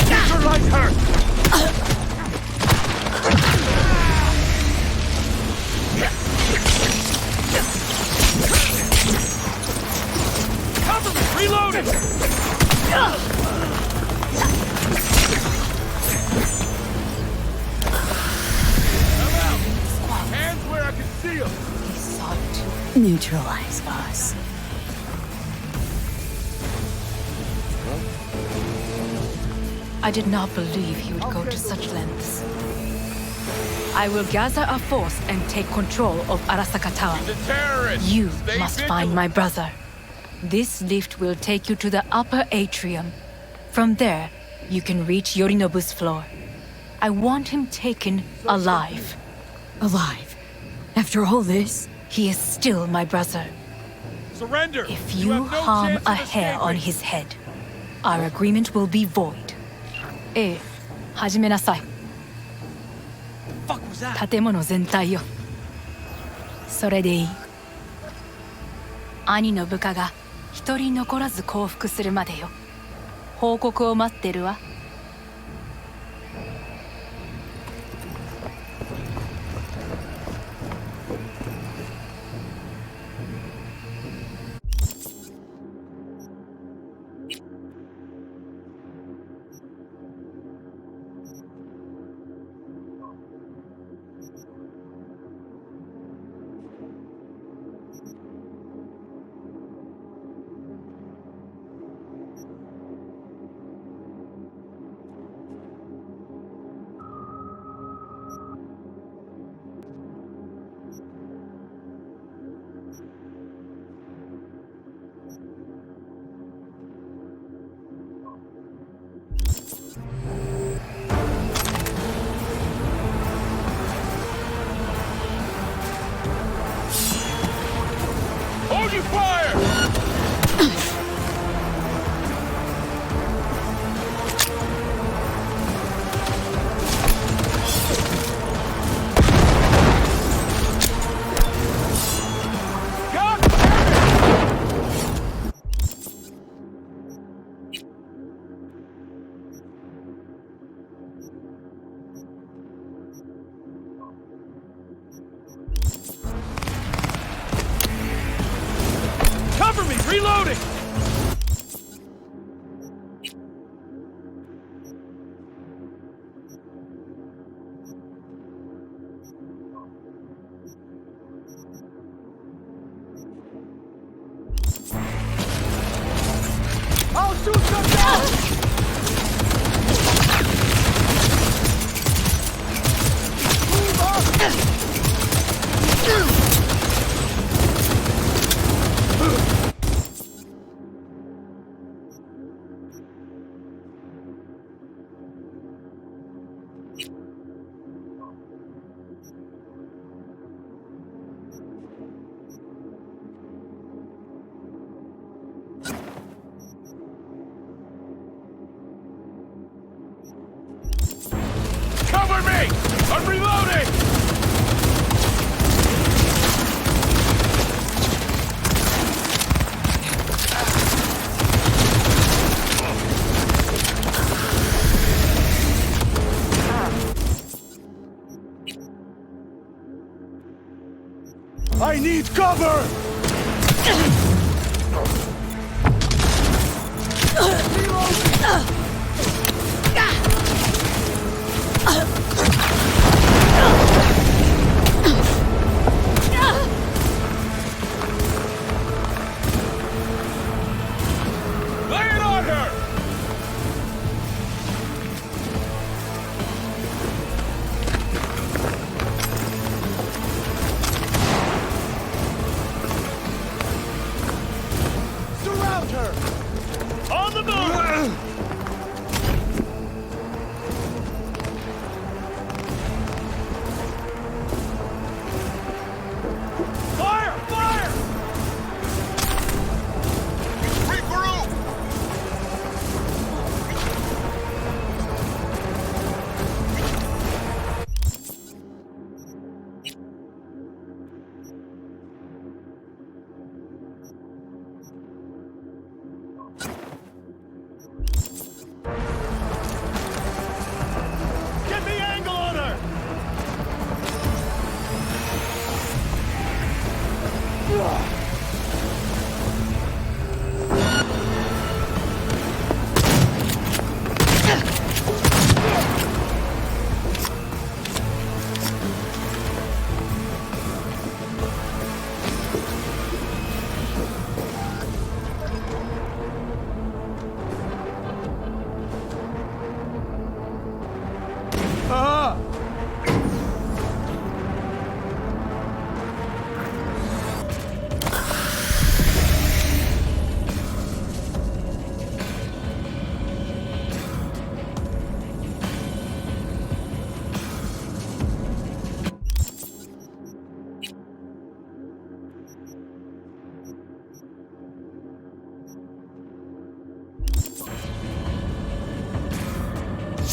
Neutralize her! Cover me! Reloading! Hands where I can see them! He sought to neutralize us. I did not believe he would go to such lengths. I will gather a force and take control of Arasaka Tower. You must find my brother. This lift will take you to the upper atrium. From there, you can reach Yorinobu's floor. I want him taken alive. Alive? After all this? He is still my brother. Surrender! If you harm a hair on his head, our agreement will be void. ええ、始めなさい。建物全体よ。それでいい。兄の部下が一人残らず降伏するまでよ。報告を待ってるわ。Hold your fire! Cover me! Reloading! I'll shoot them down! Move up! Cover me! I'm reloading! I need cover! Lay it on her! Surround her! On the move!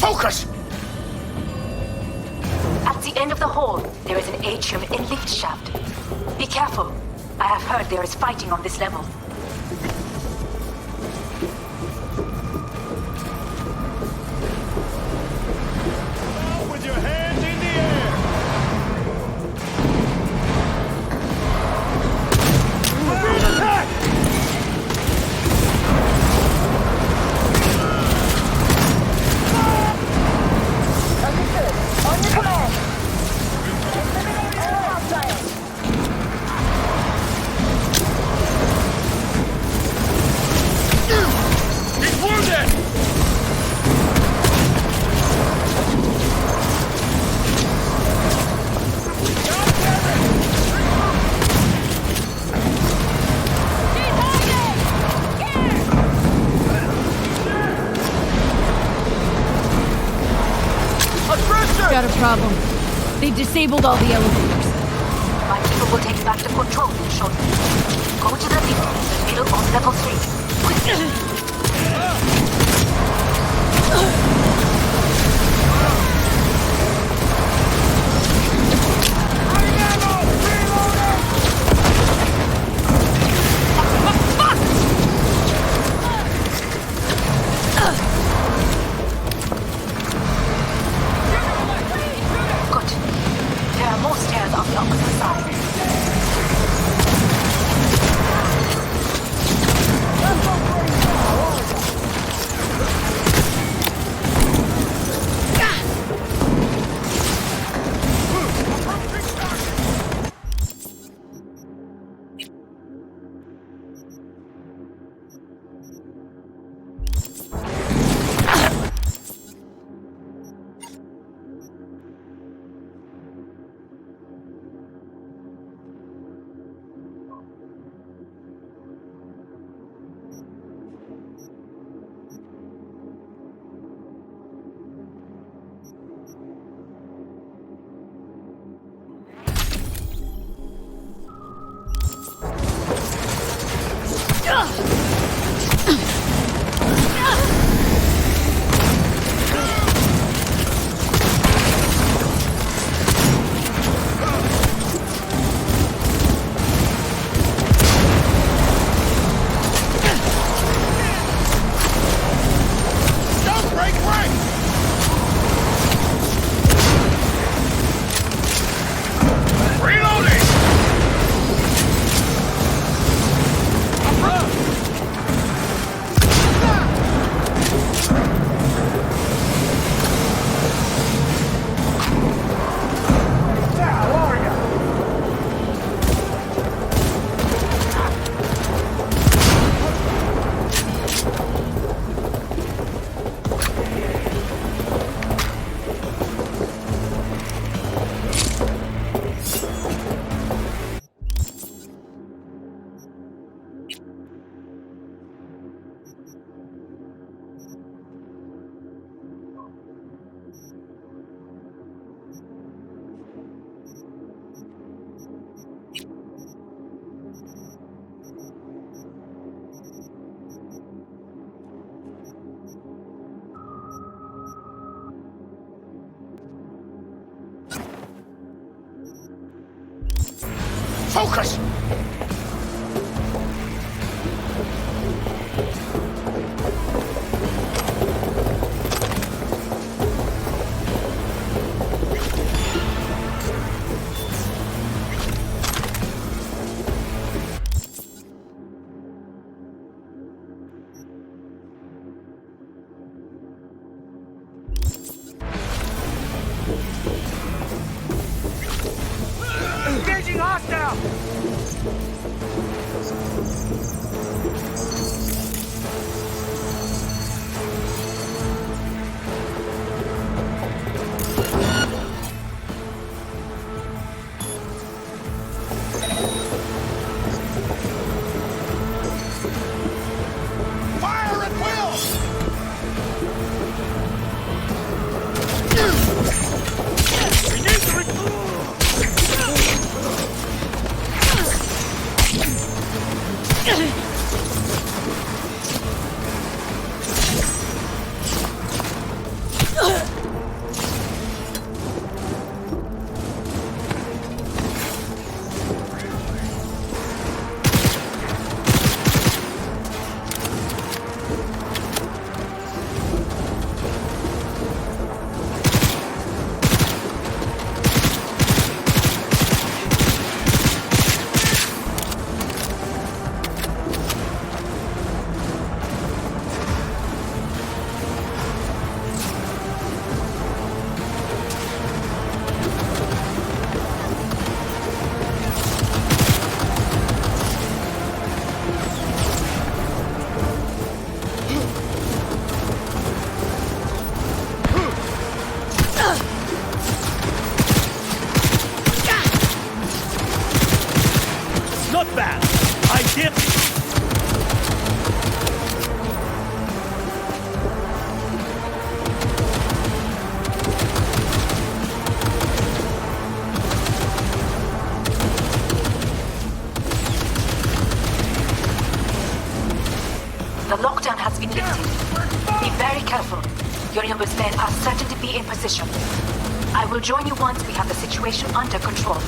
Focus! At the end of the hall, there is an atrium and lift shaft. Be careful. I have heard there is fighting on this level. With your hands in the air! Attack! Understood. On your command. Eliminate all hostiles. He's wounded! Got a problem. They've disabled all the elevators. My people will take back the control shortly. Go to the lift in the middle of level 3. Quickly! Good. There are more stairs on the opposite side. Focus! Engaging hostile! Fire at will! We need to bloodbath. I did. The lockdown has been lifted. Be very careful. Yorinobu's men are certain to be in position. I will join you once we have the situation under control.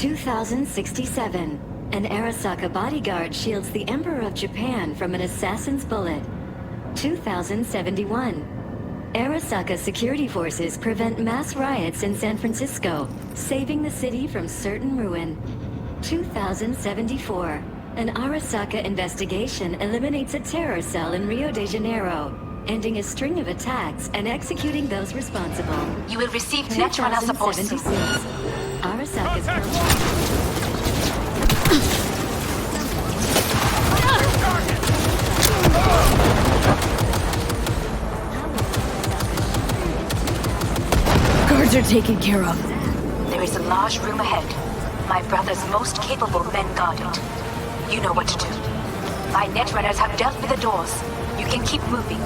(2067). An Arasaka bodyguard shields the Emperor of Japan from an assassin's bullet. 2071. Arasaka security forces prevent mass riots in San Francisco, saving the city from certain ruin. 2074. An Arasaka investigation eliminates a terror cell in Rio de Janeiro, ending a string of attacks and executing those responsible. You will receive Netrunner support soon. Arasaka's Guards are taken care of. There is a large room ahead. My brother's most capable men guard it. You know what to do. My Netrunners have dealt with the doors. You can keep moving.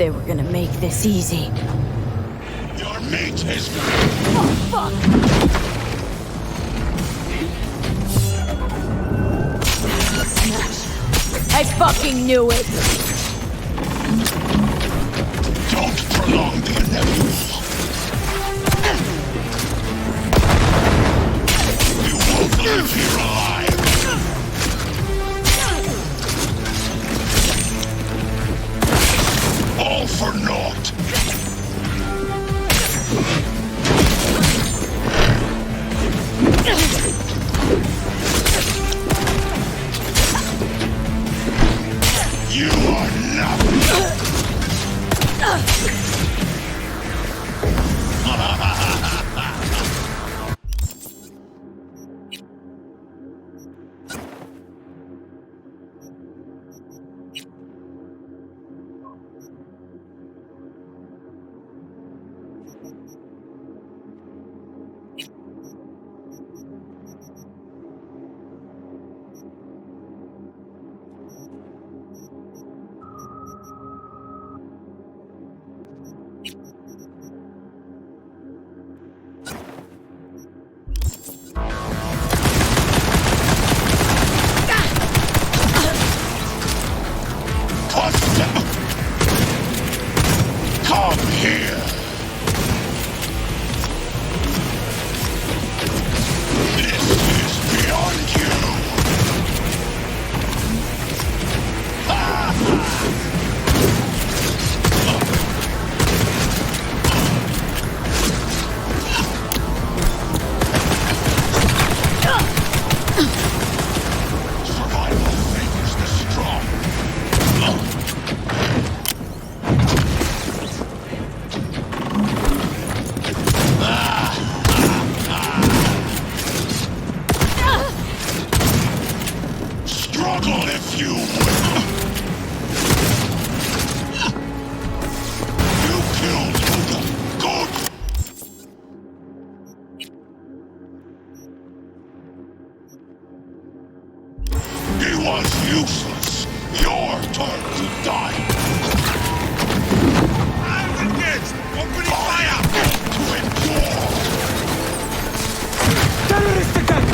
they were gonna make this easy. Your mate is... Oh, fuck! I fucking knew it! Don't prolong the inevitable. You won't live here alive. All for naught. You are nothing. Come here! This is beyond you! Survival favors the strong. Struggle if you will. You killed Luda. Good. He was useless. Your turn to die. I'm engaged. Opening fire. To endure. Terrorist attack.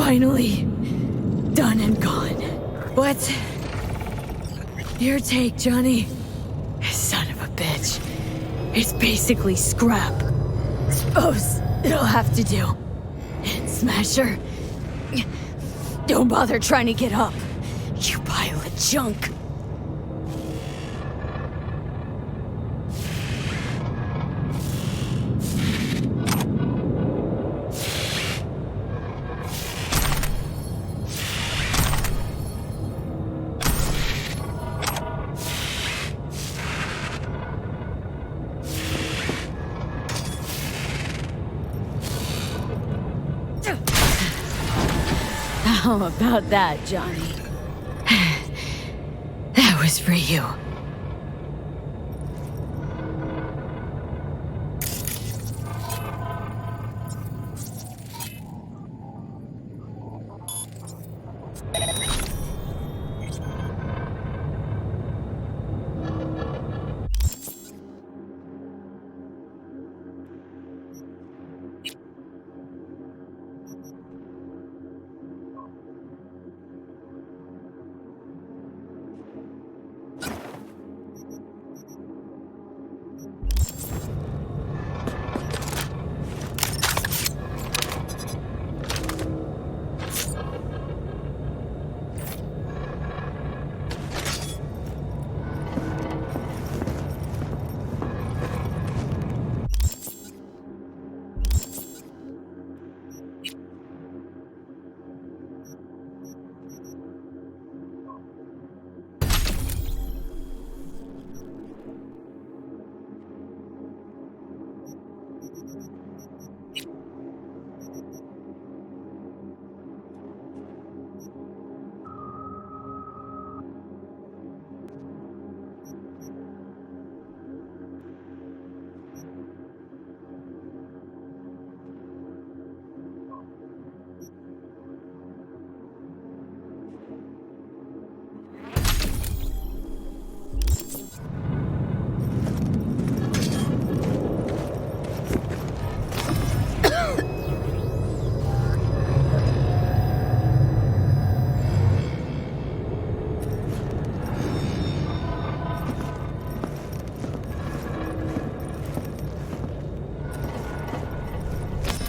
Finally done and gone. What? Your take, Johnny? Son of a bitch. It's basically scrap. Suppose it'll have to do. And Smasher, don't bother trying to get up. You pile of junk. How about that, Johnny? That was for you.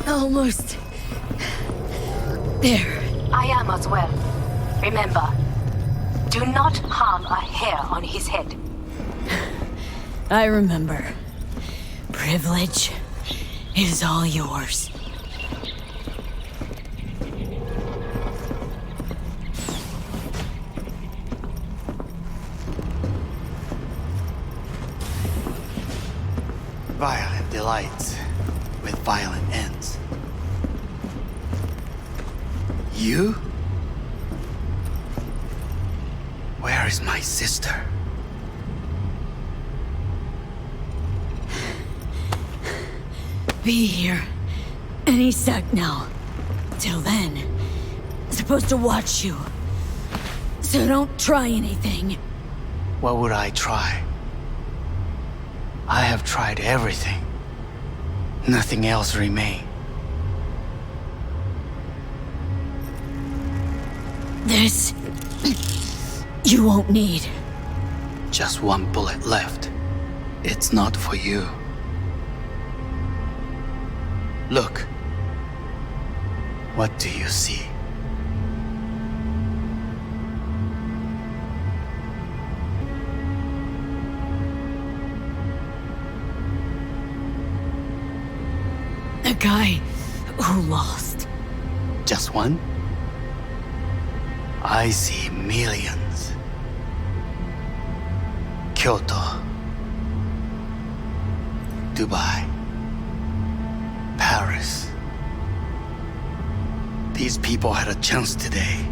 Almost there. I am as well. Remember, do not harm a hair on his head. I remember. Privilege is all yours. Violent delights with violent ends. You? Where is my sister? Be here any sec now. Till then, supposed to watch you. So don't try anything. What would I try? I have tried everything. Nothing else remains. This... you won't need. Just one bullet left. It's not for you. Look. What do you see? The guy who lost. Just one? I see millions. Kyoto. Dubai. Paris. These people had a chance today,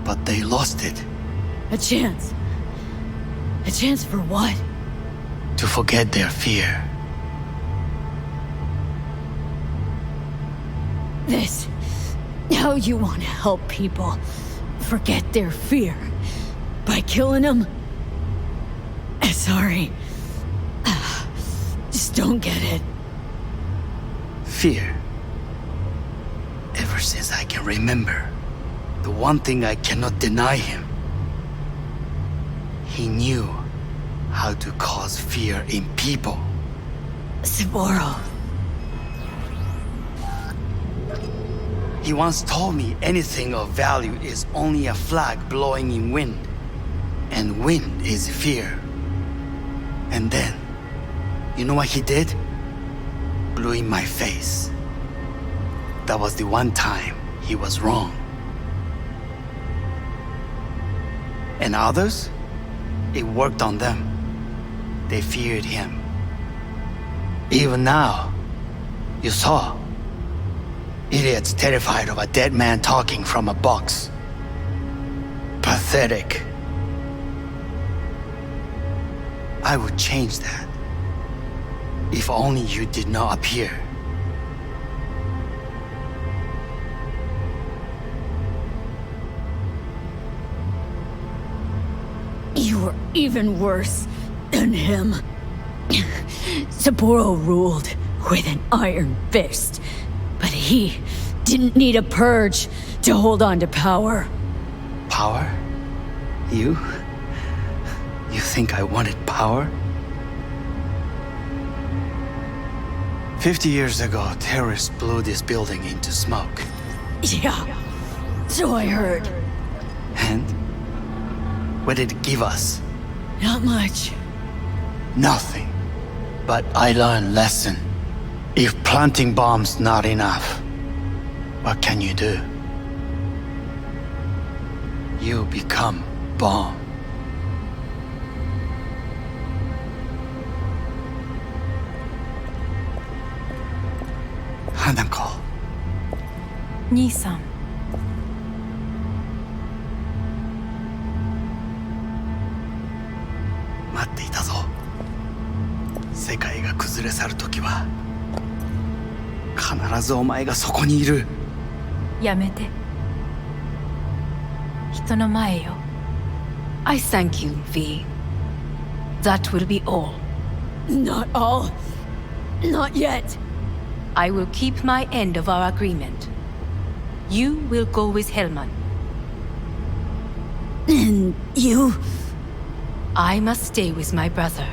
but they lost it. A chance? A chance for what? To forget their fear. This... how you want to help people forget their fear? By killing them? Sorry. Just don't get it. Fear. Ever since I can remember. The one thing I cannot deny him, he knew how to cause fear in people. Saburo. He once told me anything of value is only a flag blowing in wind, and wind is fear. And then, you know what he did? Blew in my face. That was the one time he was wrong. And others? It worked on them. They feared him. Even now, you saw. Idiots terrified of a dead man talking from a box. Pathetic. I would change that. If only you did not appear. You were even worse than him. Saburo ruled with an iron fist, but he didn't need a purge to hold on to power. Power? You? You think I wanted power? 50 years ago, terrorists blew this building into smoke. Yeah, so I heard. And? What did it give us? Not much. Nothing. But I learned a lesson. If planting bombs not enough, what can you do? You become bomb. Hanako. 兄さん。待っていたぞ。世界が崩れ去る時は必ずお前がそこにいる。やめて。人の前よ。I thank you, V. That will be all. Not all. Not yet. I will keep my end of our agreement. You will go with Hellman. And you? I must stay with my brother.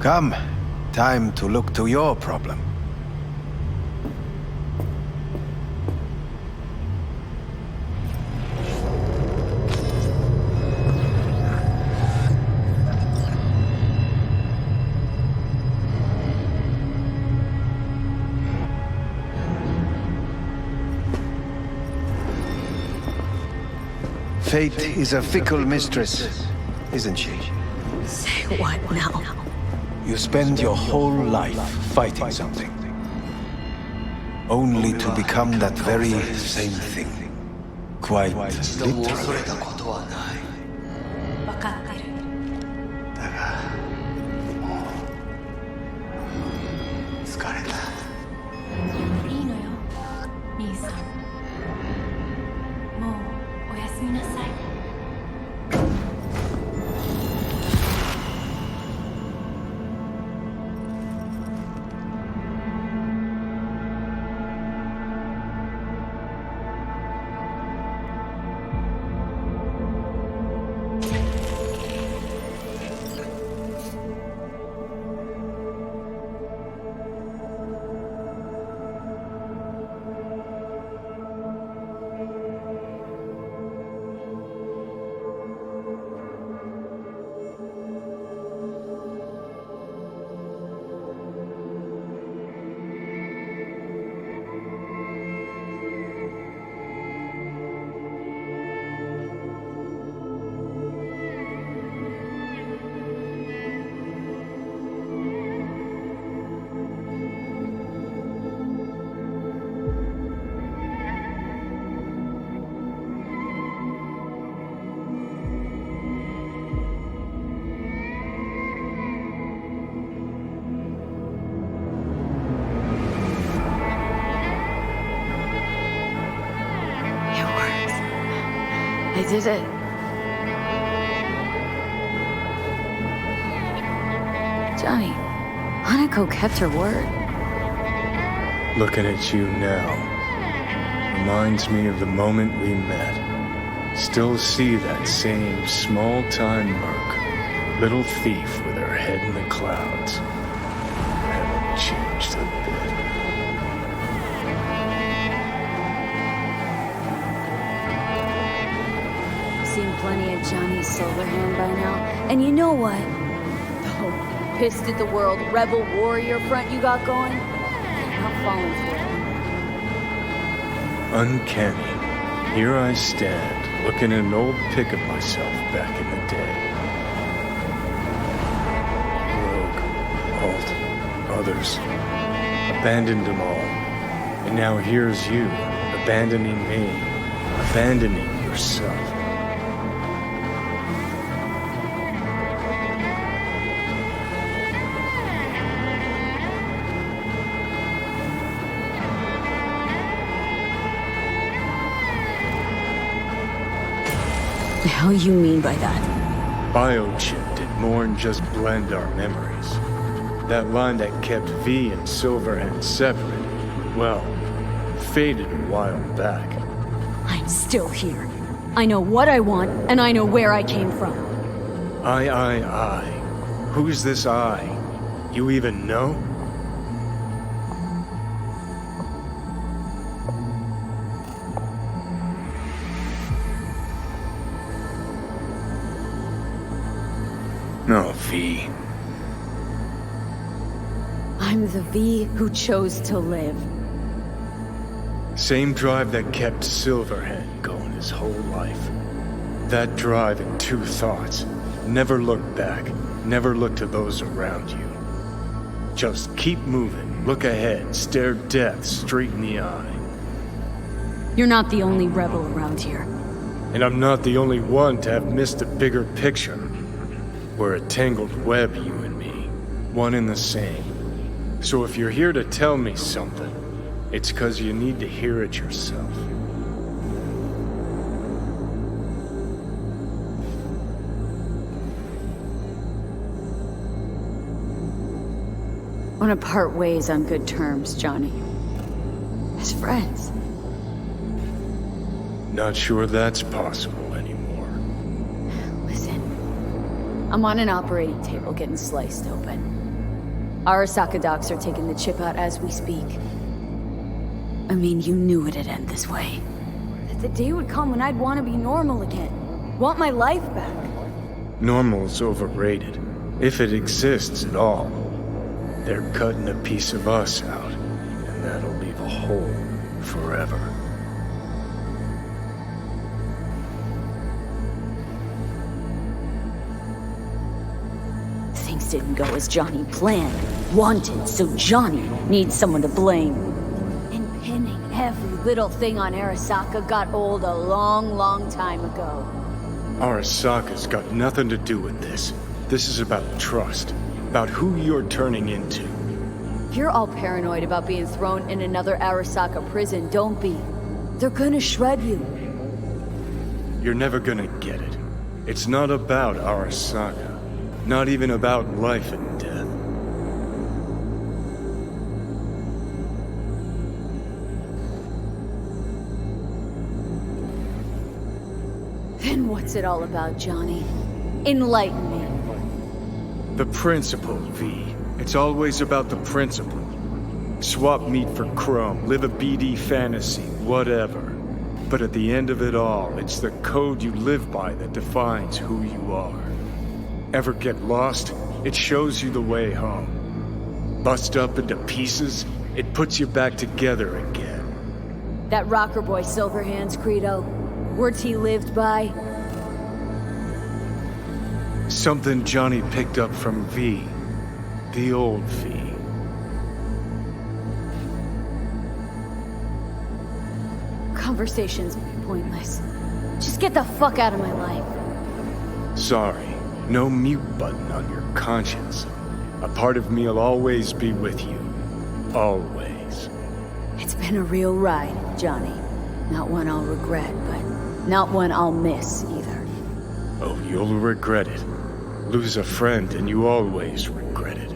Come. Time to look to your problem. Fate is a fickle mistress, isn't she? Say what now? You spend your whole life fighting something, only to become that very same thing. Quite literally. 分かってる。疲れた。いいのよ、兄さん。もうおやすみなさい。I did it. Johnny, Hanako kept her word. Looking at you now reminds me of the moment we met. Still see that same small-time merc, little thief with her head in the clouds. Haven't changed a bit. Seen plenty of Johnny Silverhand by now. And you know what? Oh, pissed at the world, rebel warrior front you got going? Not falling for it. Uncanny. Here I stand, looking at an old pic of myself back in the day. Rogue, Alt, others. Abandoned them all. And now here's you, abandoning me, abandoning yourself. The hell you mean by that? Biochip did more than just blend our memories. That line that kept V and Silverhand separate, well, faded a while back. I'm still here. I know what I want, and I know where I came from. I. Who's this I? You even know? No, V. I'm the V who chose to live. Same drive that kept Silverhand going his whole life. That drive and two thoughts. Never look back. Never look to those around you. Just keep moving. Look ahead. Stare death straight in the eye. You're not the only rebel around here. And I'm not the only one to have missed a bigger picture. We're a tangled web, you and me. One and the same. So if you're here to tell me something, it's 'cause you need to hear it yourself. Want to part ways on good terms, Johnny. As friends. Not sure that's possible anymore. Listen. I'm on an operating table getting sliced open. Arasaka docs are taking the chip out as we speak. I mean, you knew it'd end this way. That the day would come when I'd want to be normal again. Want my life back. Normal's overrated. If it exists at all. They're cutting a piece of us out, and that'll leave a hole forever. Things didn't go as Johnny planned. Wanted, so Johnny needs someone to blame. And pinning every little thing on Arasaka got old a long, long time ago. Arasaka's got nothing to do with this. This is about trust. About who you're turning into. You're all paranoid about being thrown in another Arasaka prison, don't be. They're gonna shred you. You're never gonna get it. It's not about Arasaka. Not even about life and death. Then what's it all about, Johnny? Enlighten me. The principle, V. It's always about the principle. Swap meat for chrome, live a BD fantasy, whatever. But at the end of it all, it's the code you live by that defines who you are. Ever get lost? It shows you the way home. Bust up into pieces? It puts you back together again. That rocker boy Silverhand's credo. Words he lived by. Something Johnny picked up from V. The old V. Conversations pointless. Just get the fuck out of my life. Sorry. No mute button on your conscience. A part of me'll always be with you. Always. It's been a real ride, Johnny. Not one I'll regret, but not one I'll miss either. Oh, you'll regret it. Lose a friend and you always regret it.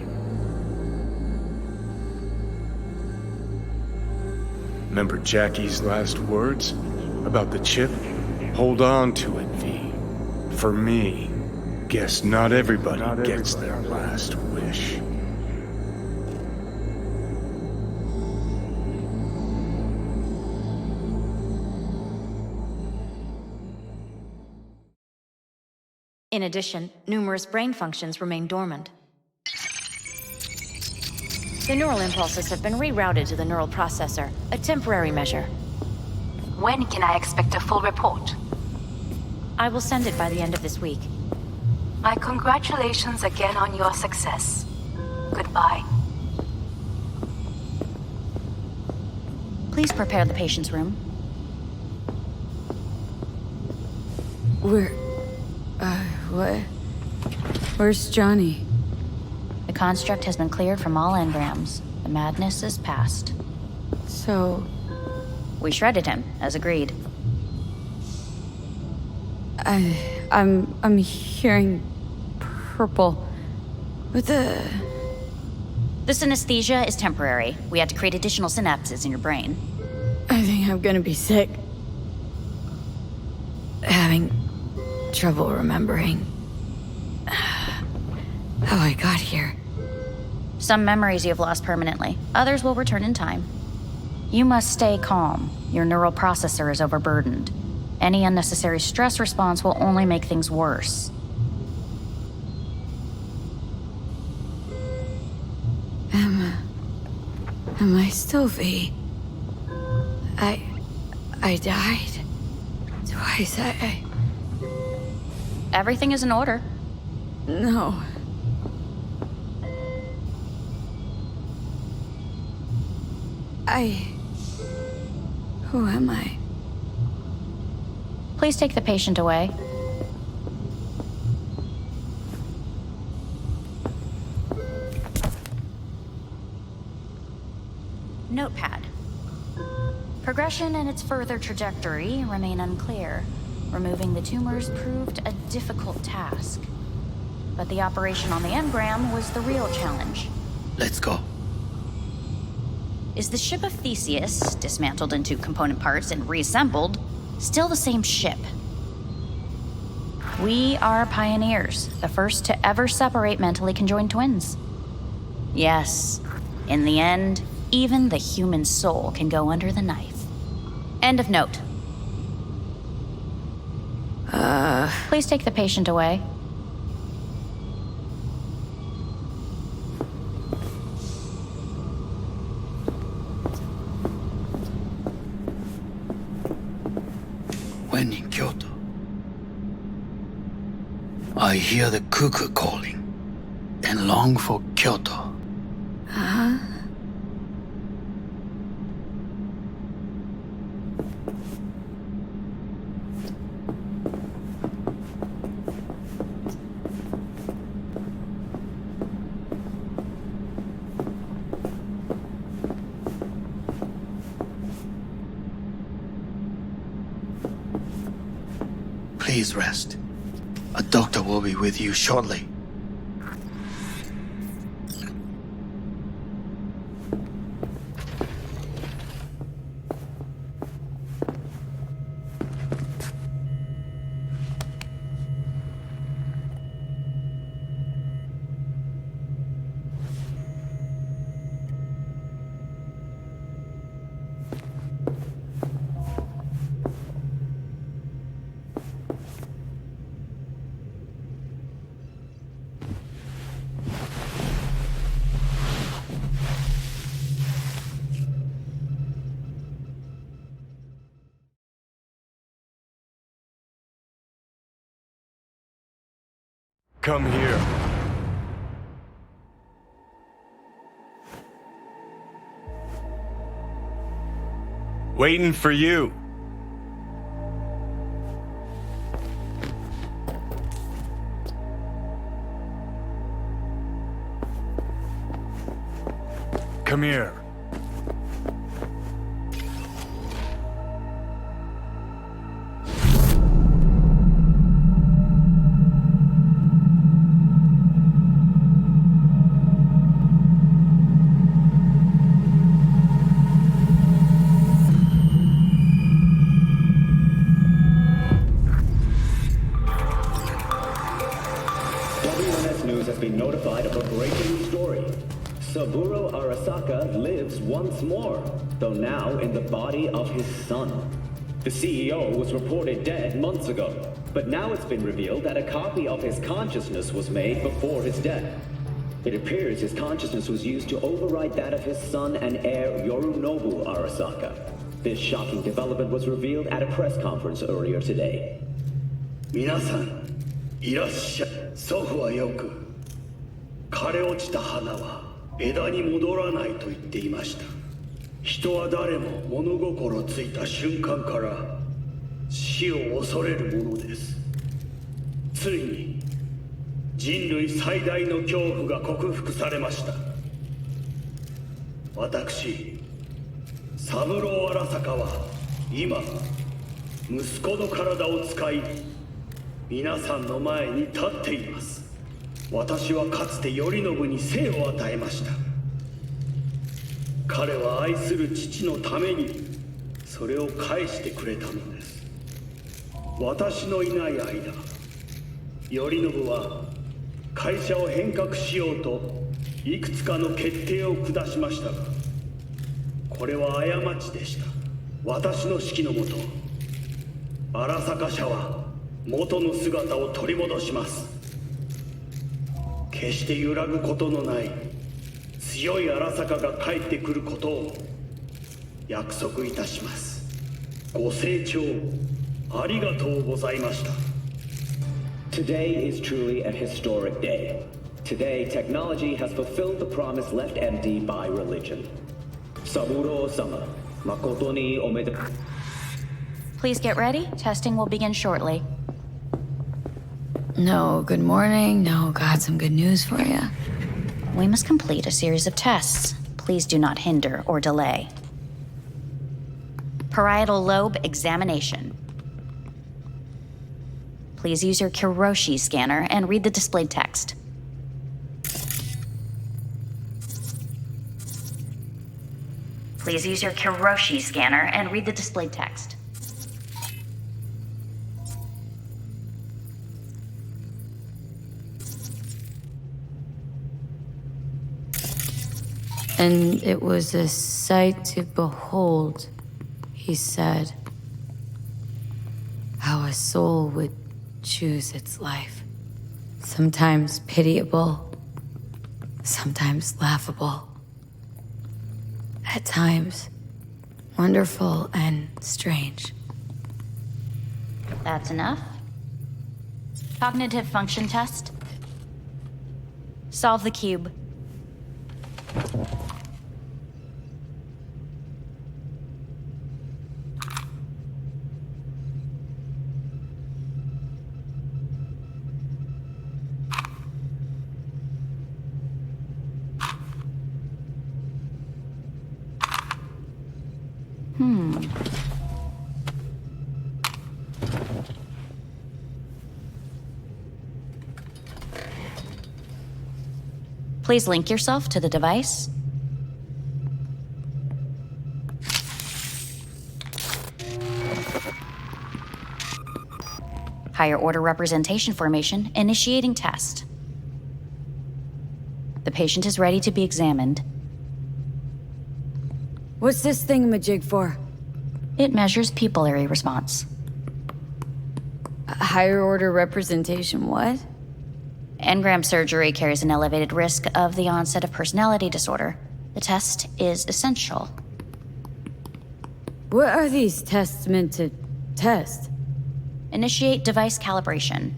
Remember Jackie's last words? About the chip? Hold on to it, V. For me, guess not everybody gets their last wish. In addition, numerous brain functions remain dormant. The neural impulses have been rerouted to the neural processor, a temporary measure. When can I expect a full report? I will send it by the end of this week. My congratulations again on your success. Goodbye. Please prepare the patient's room. What? Where's Johnny? The construct has been cleared from all engrams. The madness is past. So... We shredded him, as agreed. I'm hearing purple. What the... This anesthesia is temporary. We had to create additional synapses in your brain. I think I'm gonna be sick. Having trouble remembering how I got here. Some memories you have lost permanently. Others will return in time. You must stay calm. Your neural processor is overburdened. Any unnecessary stress response will only make things worse. Am I still V? I died twice. Everything is in order. No. Who am I? Please take the patient away. Notepad. Progression and its further trajectory remain unclear. Removing the tumors proved a difficult task. But the operation on the engram was the real challenge. Let's go. Is the ship of Theseus, dismantled into component parts and reassembled, still the same ship? We are pioneers, the first to ever separate mentally conjoined twins. Yes, in the end, even the human soul can go under the knife. End of note. Please take the patient away. When in Kyoto, I hear the cuckoo calling and long for Kyoto. Huh? Please rest. A doctor will be with you shortly. Come here. Waiting for you. Come here. WNS News has been notified of a breaking story. Saburo Arasaka lives once more, though now in the body of his son. The CEO was reported dead months ago, but now it's been revealed that a copy of his consciousness was made before his death. It appears his consciousness was used to override that of his son and heir Yorinobu Arasaka. This shocking development was revealed at a press conference earlier today. 皆さん、いらっしゃい。祖父はよく、枯れ落ちた花は枝に戻らないと言っていました。人は誰も物心ついた瞬間から死を恐れるものです。ついに人類最大の恐怖が克服されました。私、三郎荒坂は今、息子の体を使い、皆さんの前に立っています。私はかつて頼信に生を与えました。彼は愛する父のためにそれを返してくれたのです。私のいない間、頼信は会社を変革しようといくつかの決定を下しましたが、これは過ちでした。私の指揮のもと、荒坂社は元の姿を取り戻します。決して揺らぐことのない強い荒坂が帰ってくることを約束いたします。ご清聴ありがとうございました。Today is truly a historic day. Today, technology has fulfilled the promise left empty by religion. Saburo-sama, makoto ni omede. Please get ready. Testing will begin shortly. No, good morning. No, got some good news for you. We must complete a series of tests. Please do not hinder or delay. Parietal lobe examination. Please use your Kiroshi scanner and read the displayed text. Please use your Kiroshi scanner and read the displayed text. And it was a sight to behold, he said, how a soul would choose its life. Sometimes pitiable, sometimes laughable. At times, wonderful and strange. That's enough. Cognitive function test. Solve the cube. Please link yourself to the device. Higher order representation formation, initiating test. The patient is ready to be examined. What's this thingamajig for? It measures pupillary response. Higher order representation, what? Engram surgery carries an elevated risk of the onset of personality disorder. The test is essential. What are these tests meant to test? Initiate device calibration.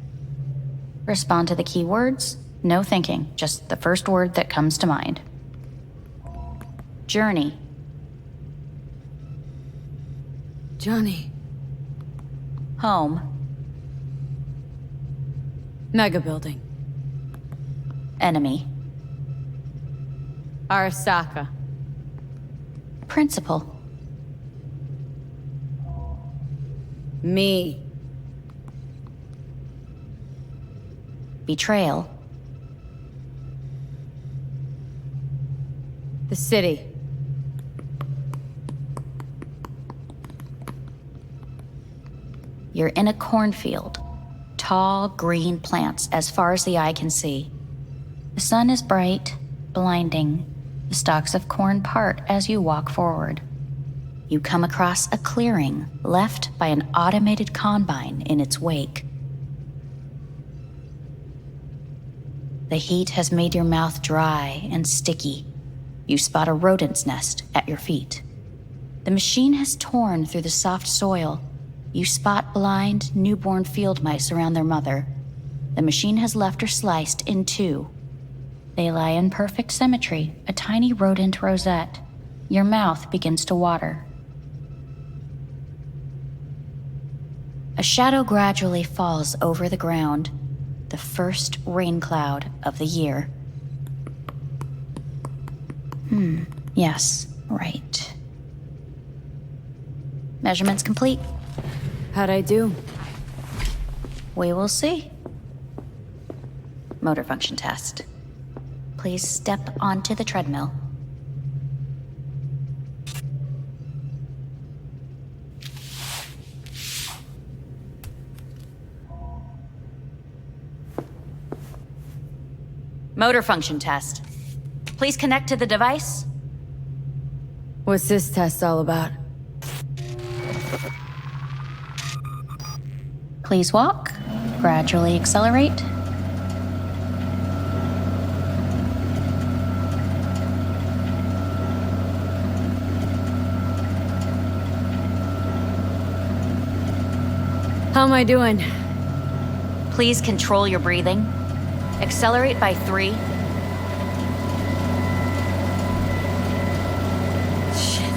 Respond to the keywords. No thinking, just the first word that comes to mind. Journey. Johnny. Home. Mega building. Enemy. Arasaka. Principal. Me. Betrayal. The city. You're in a cornfield. tall, green plants as far as the eye can see. The sun is bright, blinding. The stalks of corn part as you walk forward. You come across a clearing left by an automated combine in its wake. The heat has made your mouth dry and sticky. You spot a rodent's nest at your feet. The machine has torn through the soft soil. You spot blind, newborn field mice around their mother. The machine has left her sliced in two. They lie in perfect symmetry, a tiny rodent rosette. Your mouth begins to water. A shadow gradually falls over the ground, the first rain cloud of the year. Yes, right. Measurements complete. How'd I do? We will see. Motor function test. Please step onto the treadmill. Motor function test. Please connect to the device. What's this test all about? Please walk. Gradually accelerate. How am I doing? Please control your breathing. Accelerate by 3. Shit.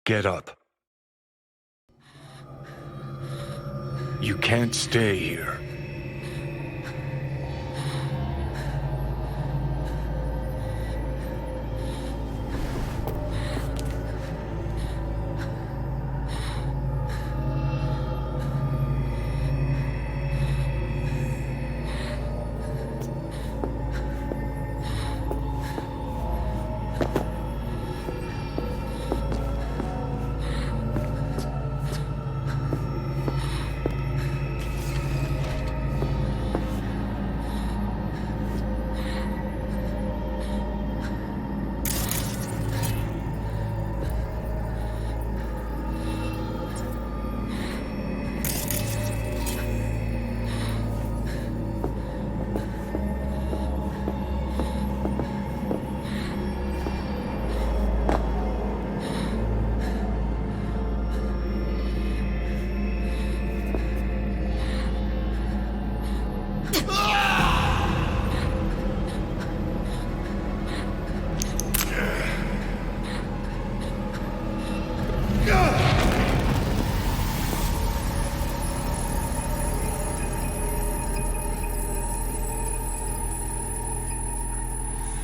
Get up. You can't stay here.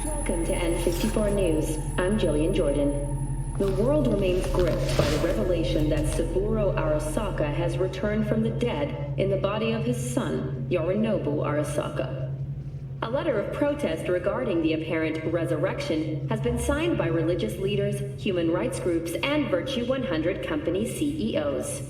Welcome to N54 News. I'm Jillian Jordan. The world remains gripped by the revelation that Saburo Arasaka has returned from the dead in the body of his son, Yorinobu Arasaka. A letter of protest regarding the apparent resurrection has been signed by religious leaders, human rights groups, and Virtue 100 company CEOs.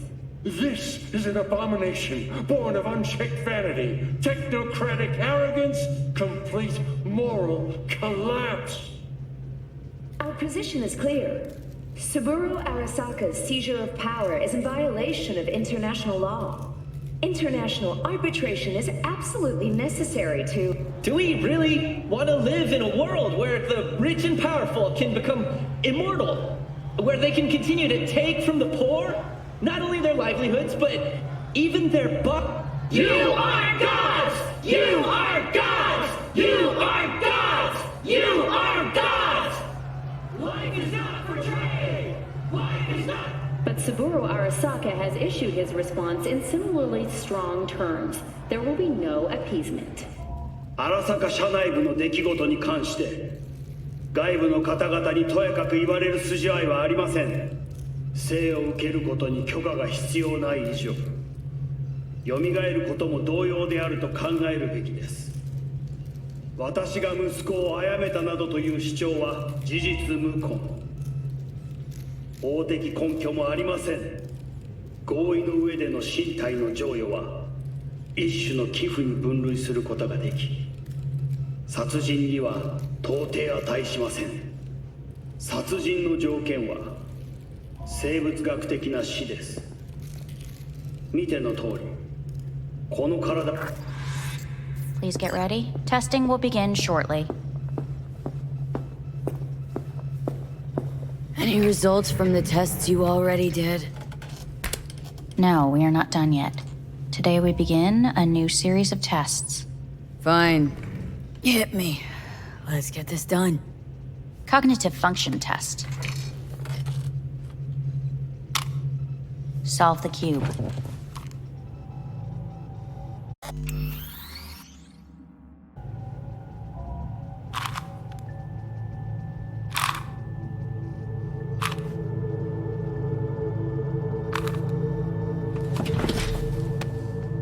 This is an abomination born of unchecked vanity, technocratic arrogance, complete moral collapse. Our position is clear. Saburo Arasaka's seizure of power is in violation of international law. International arbitration is absolutely necessary to... Do we really want to live in a world where the rich and powerful can become immortal? Where they can continue to take from the poor? Not only their livelihoods, but even their You are gods! You are gods! You are gods! You are gods! Life is not for trade! Life is not... But Saburo Arasaka has issued his response in similarly strong terms. There will be no appeasement. 荒坂社内部の出来事に関して外部の方々にとやかく言われる筋合いはありません。生を受けることに許可が必要ない以上、蘇ることも同様であると考えるべきです。私が息子を殺めたなどという主張は事実無根。法的根拠もありません。合意の上での身体の贈与は一種の寄付に分類することができ、殺人には到底値しません。殺人の条件は生物学的な死です。見ての通り、この体。 Please get ready. Testing will begin shortly. Any results from the tests you already did? No, we are not done yet. Today we begin a new series of tests. Fine. Hit me. Let's get this done. Cognitive function test. Solve the cube.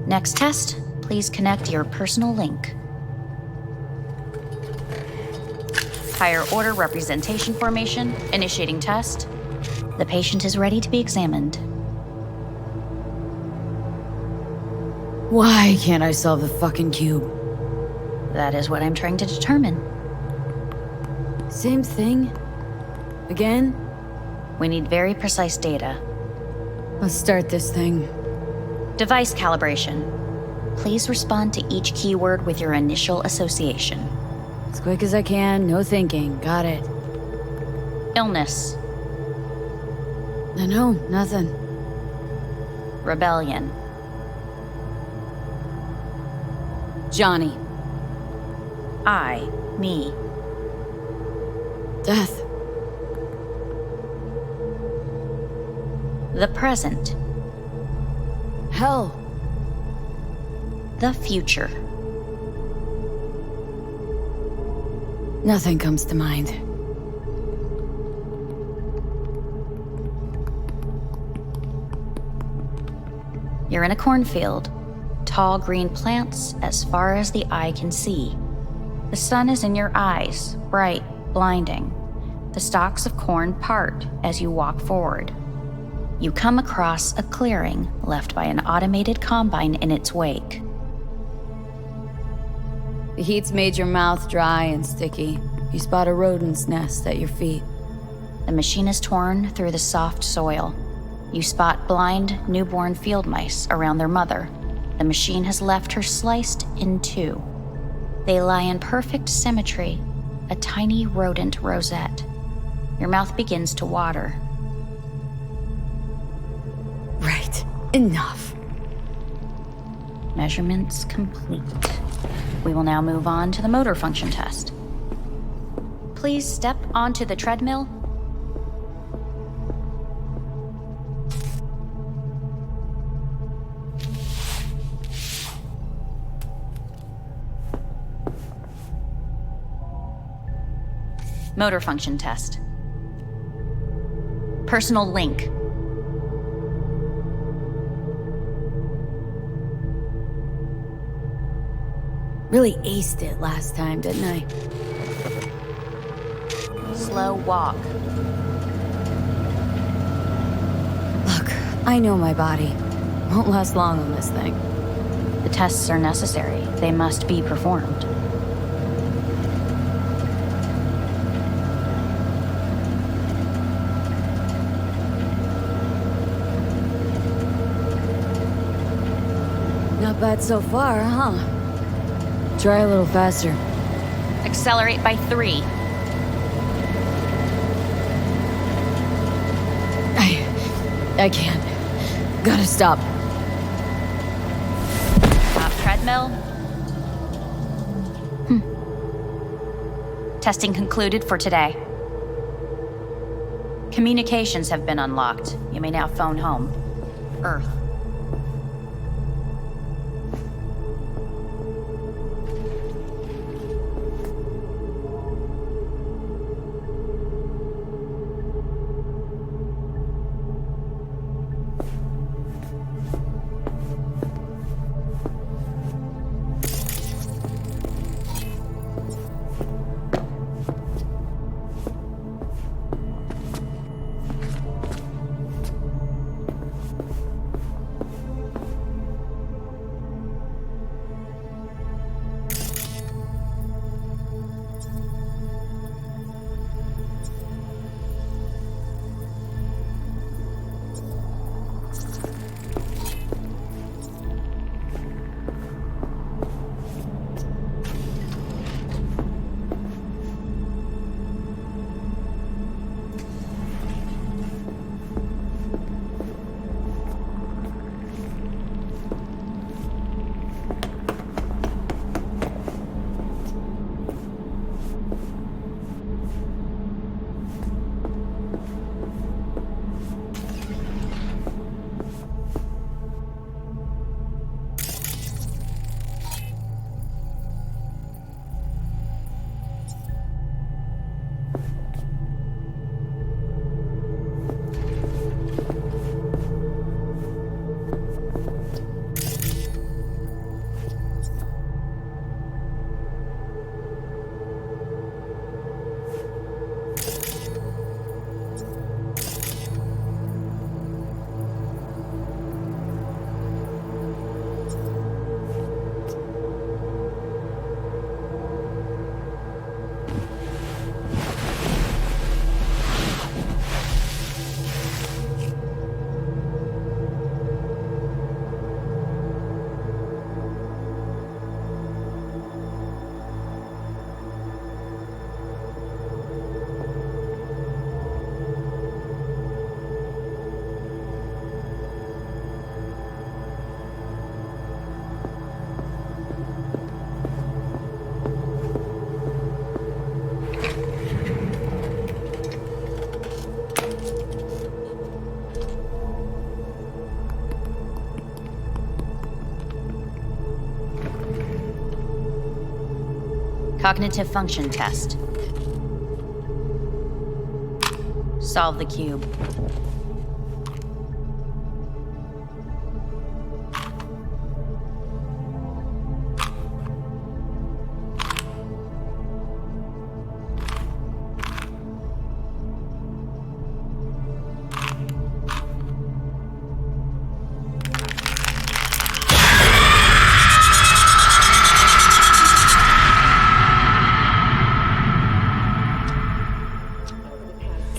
Next test, please connect your personal link. Higher order representation formation, initiating test. The patient is ready to be examined. Why can't I solve the fucking cube? That is what I'm trying to determine. Same thing? Again? We need very precise data. Let's start this thing. Device calibration. Please respond to each keyword with your initial association. As quick as I can, no thinking. Got it. Illness. No, nothing. Rebellion. Johnny. Me. Death. The present. Hell. The future. Nothing comes to mind. You're in a cornfield. Tall green plants as far as the eye can see. The sun is in your eyes, bright, blinding. The stalks of corn part as you walk forward. You come across a clearing left by an automated combine in its wake. The heat's made your mouth dry and sticky. You spot a rodent's nest at your feet. The machine is torn through the soft soil. You spot blind, newborn field mice around their mother. The machine has left her sliced in two. They lie in perfect symmetry, a tiny rodent rosette. Your mouth begins to water. Right. Enough. Measurements complete. We will now move on to the motor function test. Please step onto the treadmill. Motor function test. Personal link. Really aced it last time, didn't I? Slow walk. Look, I know my body. Won't last long on this thing. The tests are necessary. They must be performed. Not bad so far, huh? Try a little faster. Accelerate by 3. I can't. Gotta stop. Stop treadmill. Testing concluded for today. Communications have been unlocked. You may now phone home. Earth. Cognitive function test. Solve the cube.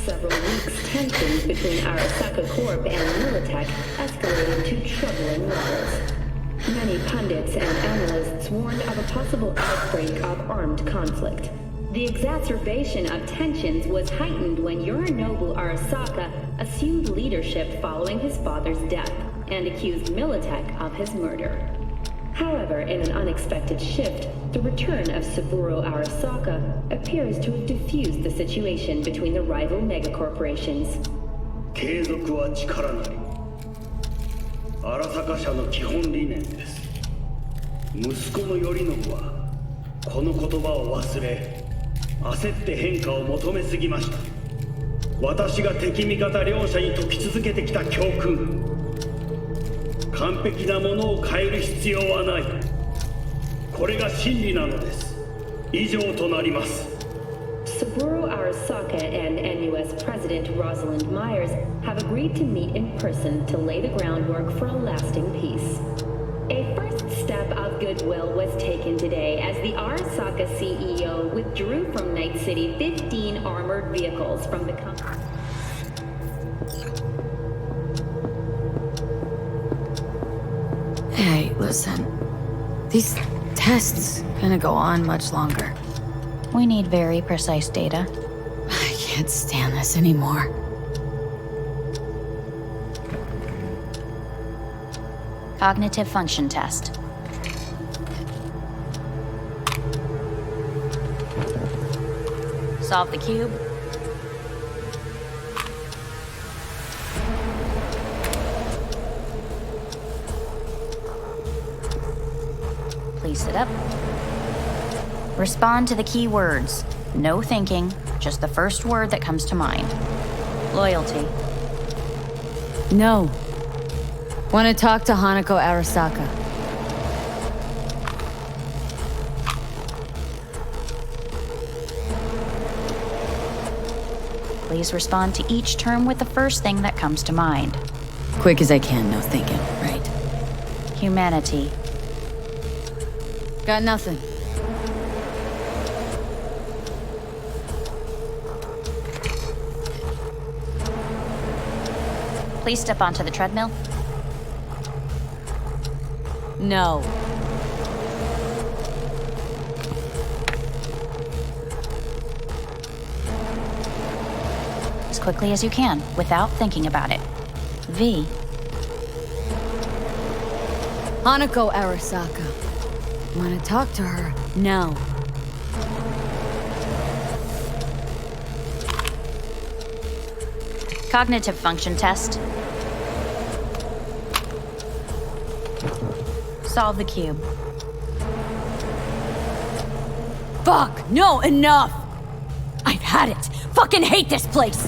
Several weeks, tensions between Arasaka Corp and Militech escalated to troubling levels. Many pundits and analysts warned of a possible outbreak of armed conflict. The exacerbation of tensions was heightened when Yorinobu Arasaka assumed leadership following his father's death and accused Militech of his murder. However, in an unexpected shift, the return of Saburo Arasaka appears to have diffused the situation between the rival megacorporations. 継続は力なり。荒坂社の基本理念です。息子の頼信はこの言葉を忘れ、焦って変化を求めすぎました。私が敵味方両者に説き続けてきた教訓。完璧なものを変える必要はない。これが真理なのです。以上となります。Saburo Arasaka and NUS President Rosalind Myers have agreed to meet in person to lay the groundwork for a lasting peace. A first step of goodwill was taken today as the Arasaka CEO withdrew from Night City 15 armored vehicles from the company. Hey, listen. These tests gonna go on much longer. We need very precise data. I can't stand this anymore. Cognitive function test. Solve the cube. Please sit up. Respond to the key words. No thinking, just the first word that comes to mind. Loyalty. No. Want to talk to Hanako Arasaka. Please respond to each term with the first thing that comes to mind. Quick as I can, no thinking, right? Humanity. Got nothing. Please step onto the treadmill. No. As quickly as you can, without thinking about it. V. Hanako Arasaka. Want to talk to her? No. Cognitive function test. Solve the cube. Fuck! No, enough! I've had it! Fucking hate this place!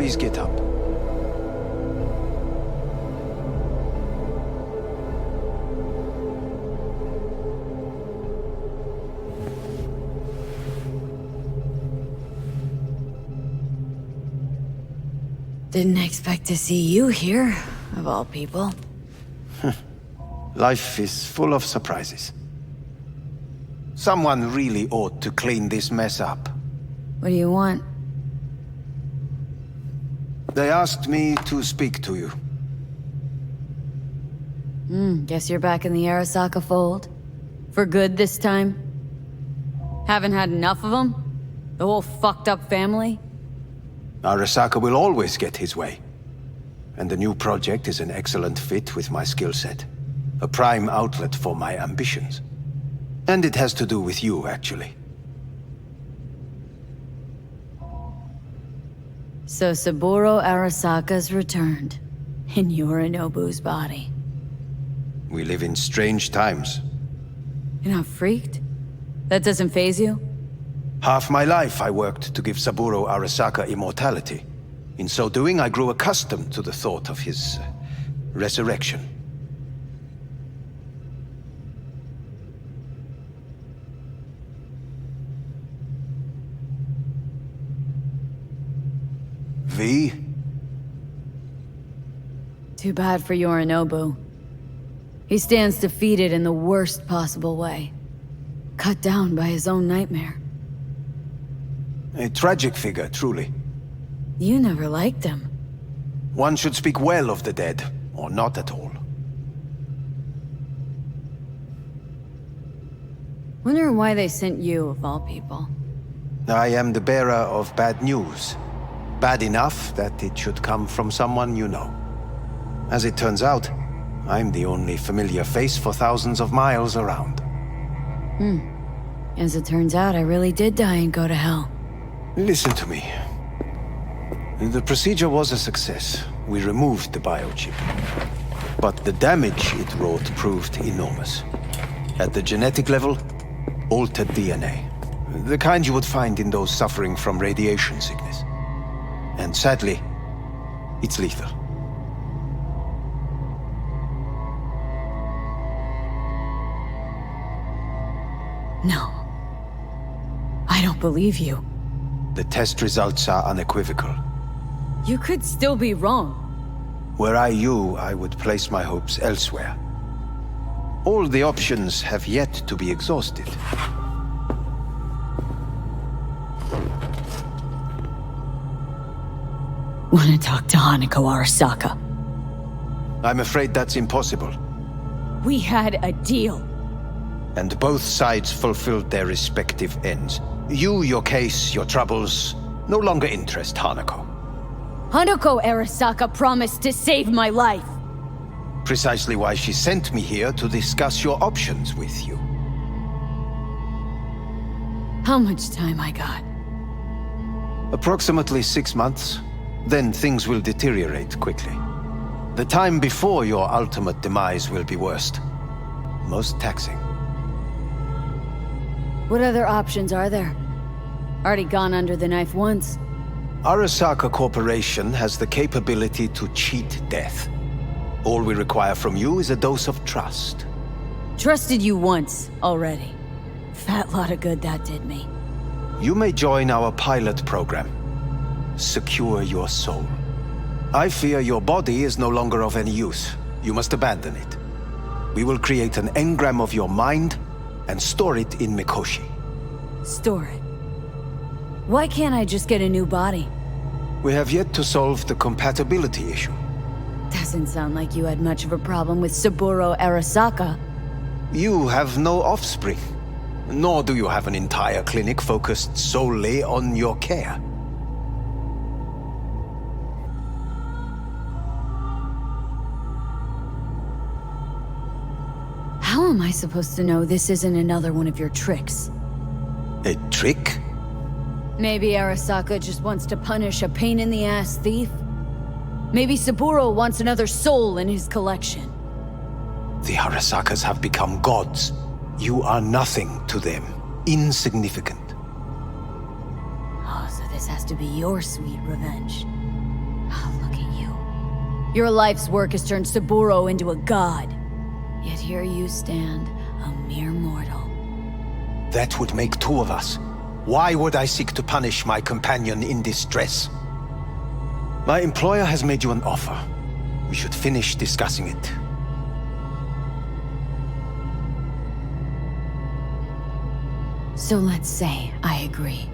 Please get up. Didn't expect to see you here, of all people. Life is full of surprises. Someone really ought to clean this mess up. What do you want? They asked me to speak to you. Guess you're back in the Arasaka fold? For good this time? Haven't had enough of them? The whole fucked up family? Arasaka will always get his way. And the new project is an excellent fit with my skill set. A prime outlet for my ambitions. And it has to do with you, actually. So Saburo Arasaka's returned. In Yorinobu's body. We live in strange times. You're not freaked? That doesn't faze you? Half my life I worked to give Saburo Arasaka immortality. In so doing, I grew accustomed to the thought of his resurrection. V? Too bad for Yorinobu. He stands defeated in the worst possible way. Cut down by his own nightmare. A tragic figure, truly. You never liked him. One should speak well of the dead, or not at all. Wonder why they sent you, of all people. I am the bearer of bad news. Bad enough that it should come from someone you know. As it turns out, I'm the only familiar face for thousands of miles around. As it turns out, I really did die and go to hell. Listen to me. The procedure was a success. We removed the biochip. But the damage it wrought proved enormous. At the genetic level, altered DNA. The kind you would find in those suffering from radiation sickness. And sadly, it's lethal. No. I don't believe you. The test results are unequivocal. You could still be wrong. Were I you, I would place my hopes elsewhere. All the options have yet to be exhausted. Want to talk to Hanako Arasaka? I'm afraid that's impossible. We had a deal. And both sides fulfilled their respective ends. You, your case, your troubles, no longer interest Hanako. Hanako Arasaka promised to save my life. Precisely why she sent me here to discuss your options with you. How much time I got? Approximately 6 months. Then things will deteriorate quickly. The time before your ultimate demise will be worst. Most taxing. What other options are there? Already gone under the knife once. Arasaka Corporation has the capability to cheat death. All we require from you is a dose of trust. Trusted you once, already. Fat lot of good that did me. You may join our pilot program. Secure your soul. I fear your body is no longer of any use. You must abandon it. We will create an engram of your mind and store it in Mikoshi. Store it? Why can't I just get a new body? We have yet to solve the compatibility issue. Doesn't sound like you had much of a problem with Saburo Arasaka. You have no offspring. Nor do you have an entire clinic focused solely on your care. How am I supposed to know this isn't another one of your tricks? A trick? Maybe Arasaka just wants to punish a pain-in-the-ass thief? Maybe Saburo wants another soul in his collection. The Arasakas have become gods. You are nothing to them. Insignificant. Oh, so this has to be your sweet revenge. Your life's work has turned Saburo into a god. Yet here you stand, a mere mortal. That would make two of us. Why would I seek to punish my companion in distress? My employer has made you an offer. We should finish discussing it. So let's say I agree.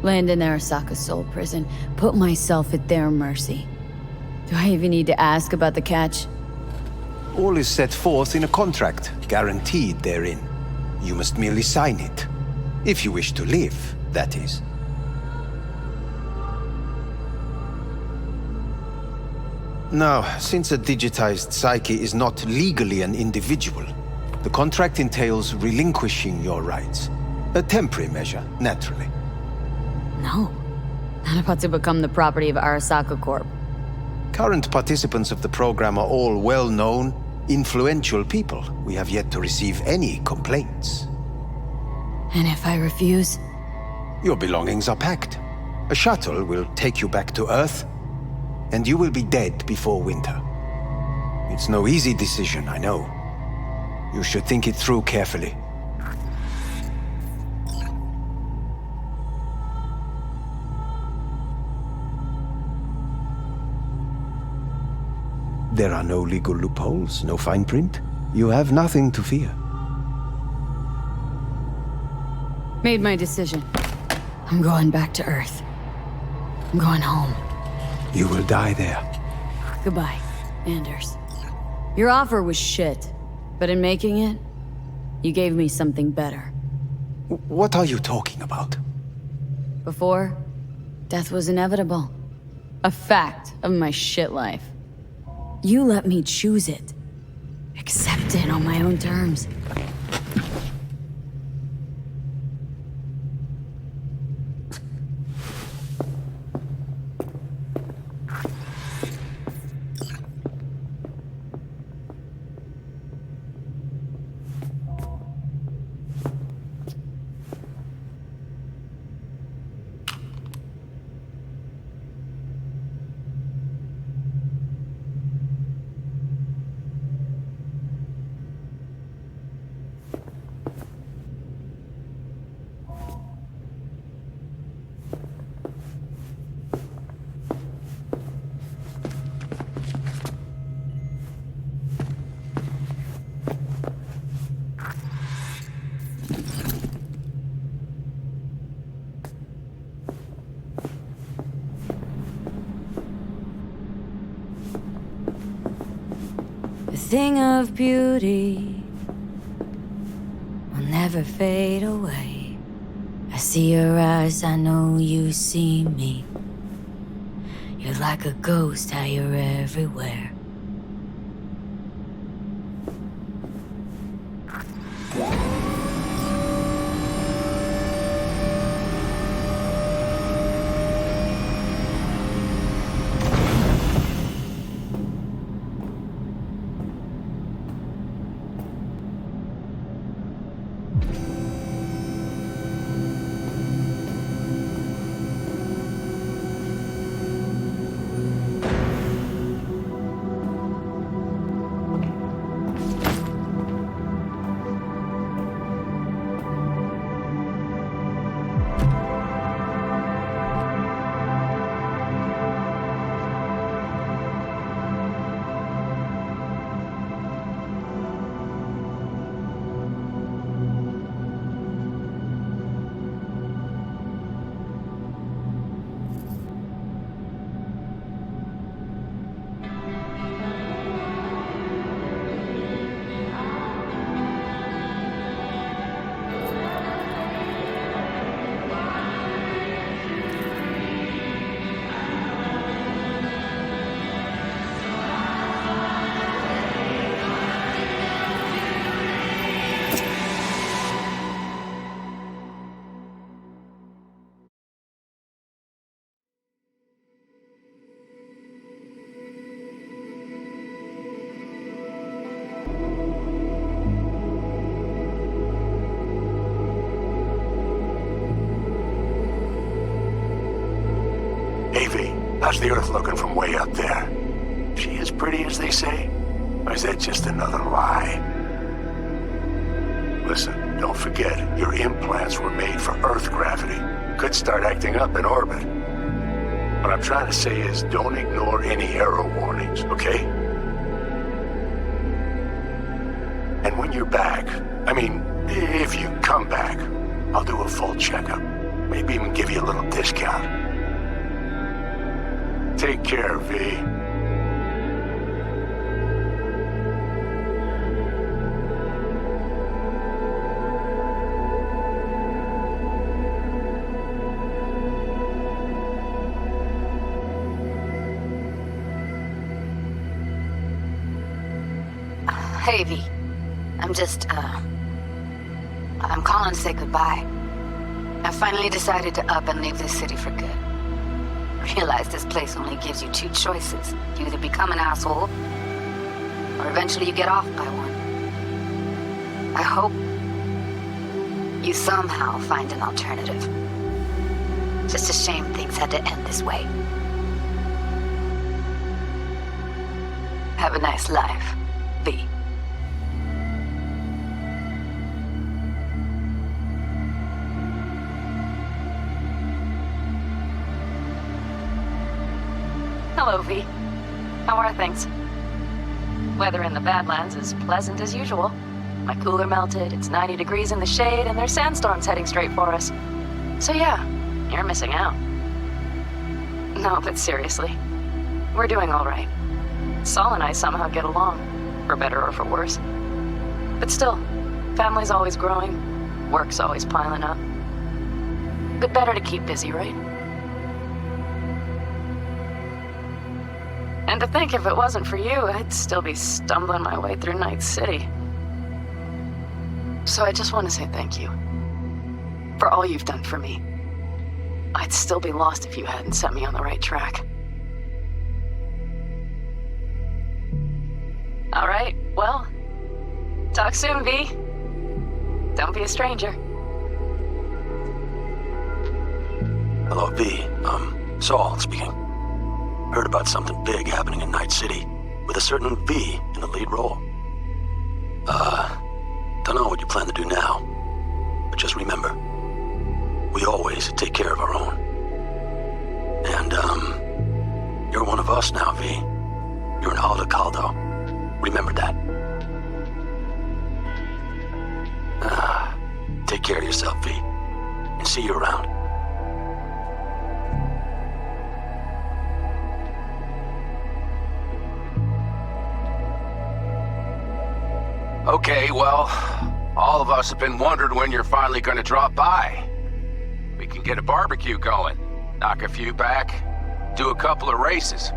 Land in Arasaka's soul prison, put myself at their mercy. Do I even need to ask about the catch? All is set forth in a contract, guaranteed therein. You must merely sign it. If you wish to live, that is. Now, since a digitized psyche is not legally an individual, the contract entails relinquishing your rights. A temporary measure, naturally. No. Not about to become the property of Arasaka Corp. Current participants of the program are all well-known, influential people. We have yet to receive any complaints. And if I refuse? Your belongings are packed. A shuttle will take you back to Earth, and you will be dead before winter. It's no easy decision, I know. You should think it through carefully. There are no legal loopholes, no fine print. You have nothing to fear. Made my decision. I'm going back to Earth. I'm going home. You will die there. Goodbye, Anders. Your offer was shit, but in making it, you gave me something better. What are you talking about? Before, death was inevitable. A fact of my shit life. You let me choose it. Accept it on my own terms. Thing of beauty will never fade away. I see your eyes, I know you see me. You're like a ghost, how you're everywhere. How's the Earth looking from way out there? She is pretty as they say? Or is that just another lie? Listen, don't forget, your implants were made for Earth gravity. Could start acting up in orbit. What I'm trying to say is don't ignore any error warnings, okay? And when you're back, I mean, if you come back, I'll do a full checkup. Maybe even give you a little discount. Take care, V. Hey, V. I'm calling to say goodbye. I finally decided to up and leave this city for good. Realize this place only gives you two choices. You either become an asshole, or eventually you get off by one. I hope you somehow find an alternative. Just a shame things had to end this way. Have a nice life, V. Hello, V. How are things? Weather in the Badlands is pleasant as usual. My cooler melted, it's 90 degrees in the shade, and there's sandstorms heading straight for us. So yeah, you're missing out. No, but seriously, we're doing all right. Saul and I somehow get along, for better or for worse. But still, family's always growing, work's always piling up. But better to keep busy, right? And to think if it wasn't for you, I'd still be stumbling my way through Night City. So I just want to say thank you. For all you've done for me. I'd still be lost if you hadn't set me on the right track. All right, well, talk soon, V. Don't be a stranger. Hello, V. Saul speaking. Heard about something big happening in Night City, with a certain V in the lead role. Don't know what you plan to do now, but just remember, we always take care of our own. And, you're one of us now, V. You're an Aldo Caldo. Remember that. Take care of yourself, V, and see you around. Okay, well, all of us have been wondering when you're finally gonna drop by. We can get a barbecue going, knock a few back, do a couple of races,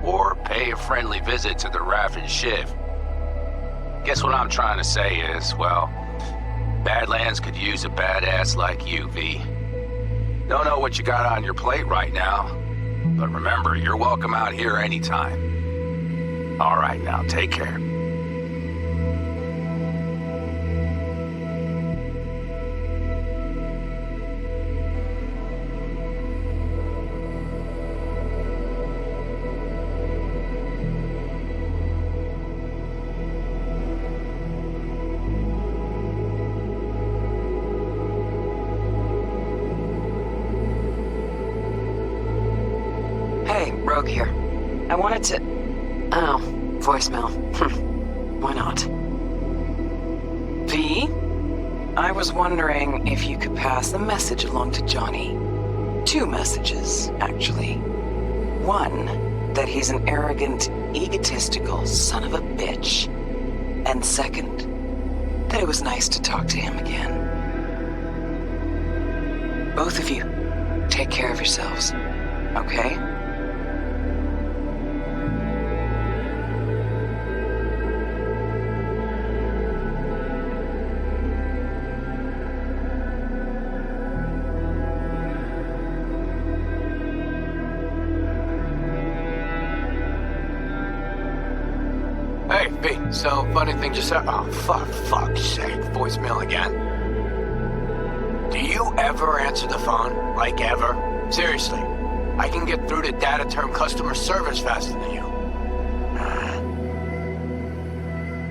or pay a friendly visit to the Raff and Shiv. Guess what I'm trying to say is, well, Badlands could use a badass like you, V. Don't know what you got on your plate right now, but remember, you're welcome out here anytime. All right, now, take care. Rogue here. I wanted to... Oh, voicemail. Why not? V? I was wondering if you could pass the message along to Johnny. 2 messages, actually. One, that he's an arrogant, egotistical son of a bitch. And second, that it was nice to talk to him again. Both of you, take care of yourselves, okay? Hey, V, so funny thing just said. Oh, fuck's sake, voicemail again. Do you ever answer the phone? Like ever? Seriously, I can get through to data term customer service faster than you.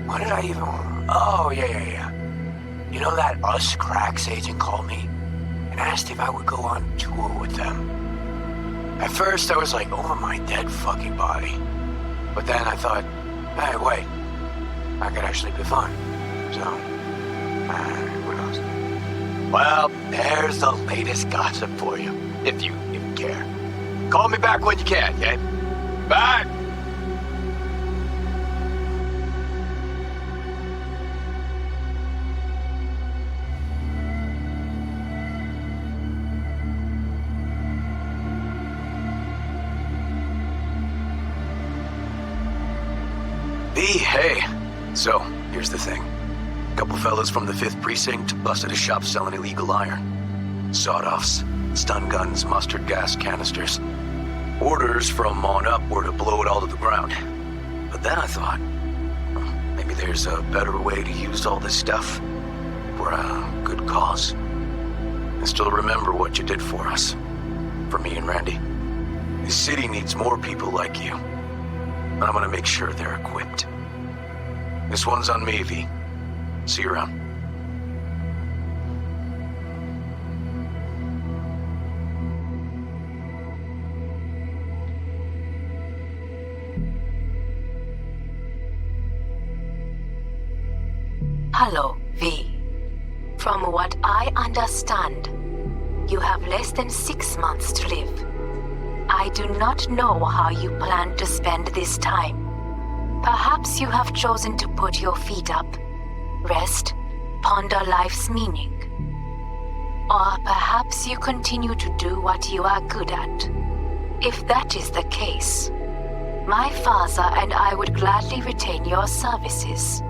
What did I even... Oh, yeah. You know that Us Cracks agent called me and asked if I would go on tour with them. At first, I was like, over my dead fucking body. But then I thought, hey, wait. That could actually be fun. So, who knows? Well, there's the latest gossip for you, if you care. Call me back when you can, okay? Bye! Hey, so, here's the thing. A couple fellas from the 5th Precinct busted a shop selling illegal iron. Sawed-offs, stun guns, mustard gas canisters. Orders from on up were to blow it all to the ground. But then I thought, maybe there's a better way to use all this stuff for a good cause. I still remember what you did for us. For me and Randy. This city needs more people like you. And I'm gonna make sure they're equipped. This one's on me, V. See you around. Hello, V. From what I understand, you have less than 6 months to live. I do not know how you plan to spend this time. Perhaps you have chosen to put your feet up, rest, ponder life's meaning. Or perhaps you continue to do what you are good at. If that is the case, my father and I would gladly retain your services.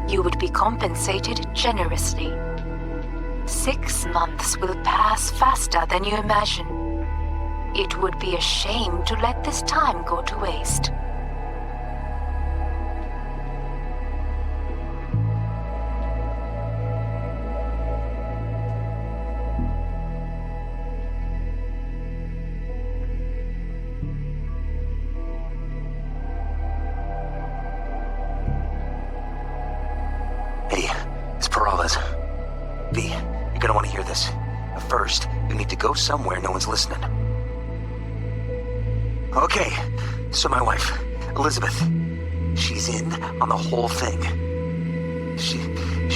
You would be compensated generously. 6 months will pass faster than you imagine. It would be a shame to let this time go to waste. V, you're gonna want to hear this. But first, you need to go somewhere no one's listening. Okay, so my wife, Elizabeth, she's in on the whole thing. She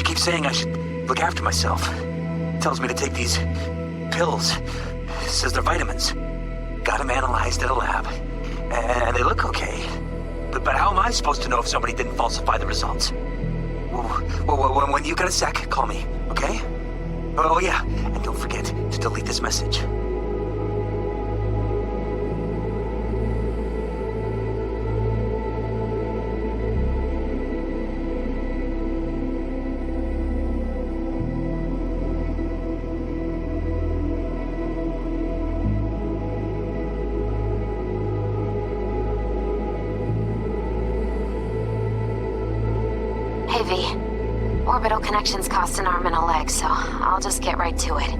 keeps saying I should look after myself. Tells me to take these pills. Says they're vitamins. Got them analyzed at a lab. And they look okay. But how am I supposed to know if somebody didn't falsify the results? When you got a sec, call me, okay? Oh yeah, and don't forget to delete this message. Hey, V. Orbital connections cost an arm and a leg, so I'll just get right to it.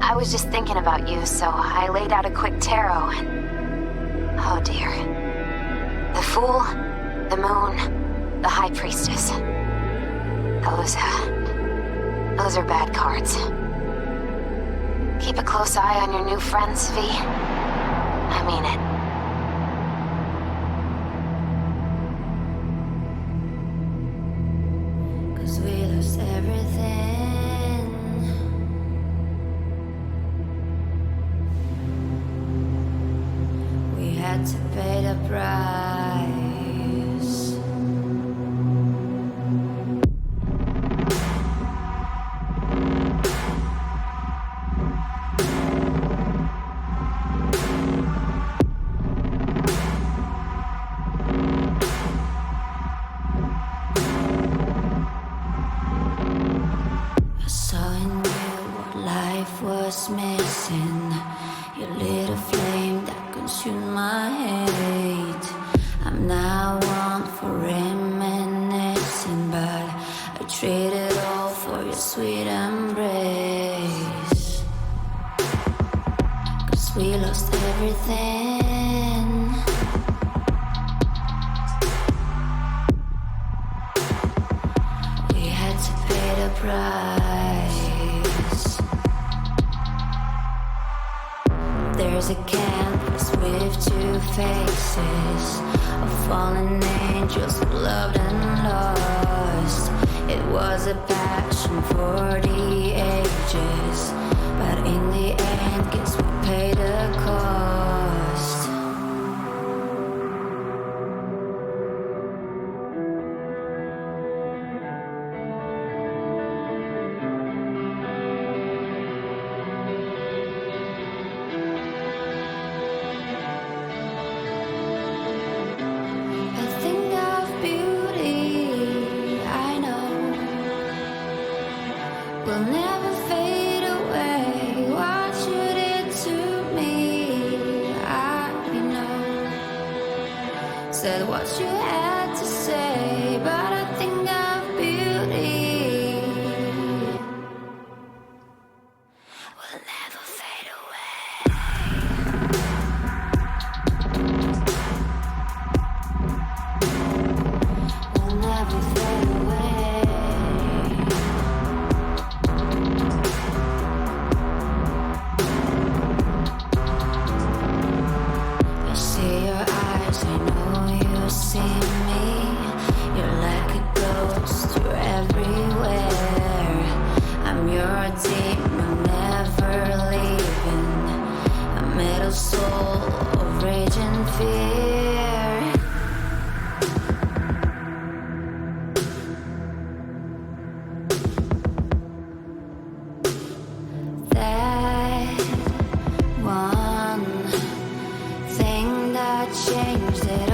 I was just thinking about you, so I laid out a quick tarot and... oh dear. The Fool, the Moon, the High Priestess. Those are bad cards. Keep a close eye on your new friends, V. I mean it. We lost everything. We had to pay the price. Missing your little flame that consumed my hate. I'm now one for reminiscing, but I traded all for your sweet embrace. 'Cause we lost everything. There's a canvas with two faces of fallen angels who loved and lost. It was a passion for the ages, but in the end, guess we paid the cost. Will never fade away. What you did to me, I know. Said what you had to say, but I think of beauty. Will never fade away. Will never fade away. See me, you're like a ghost, you're everywhere. I'm your demon, never leaving. A metal soul of rage and fear. That one thing that changed it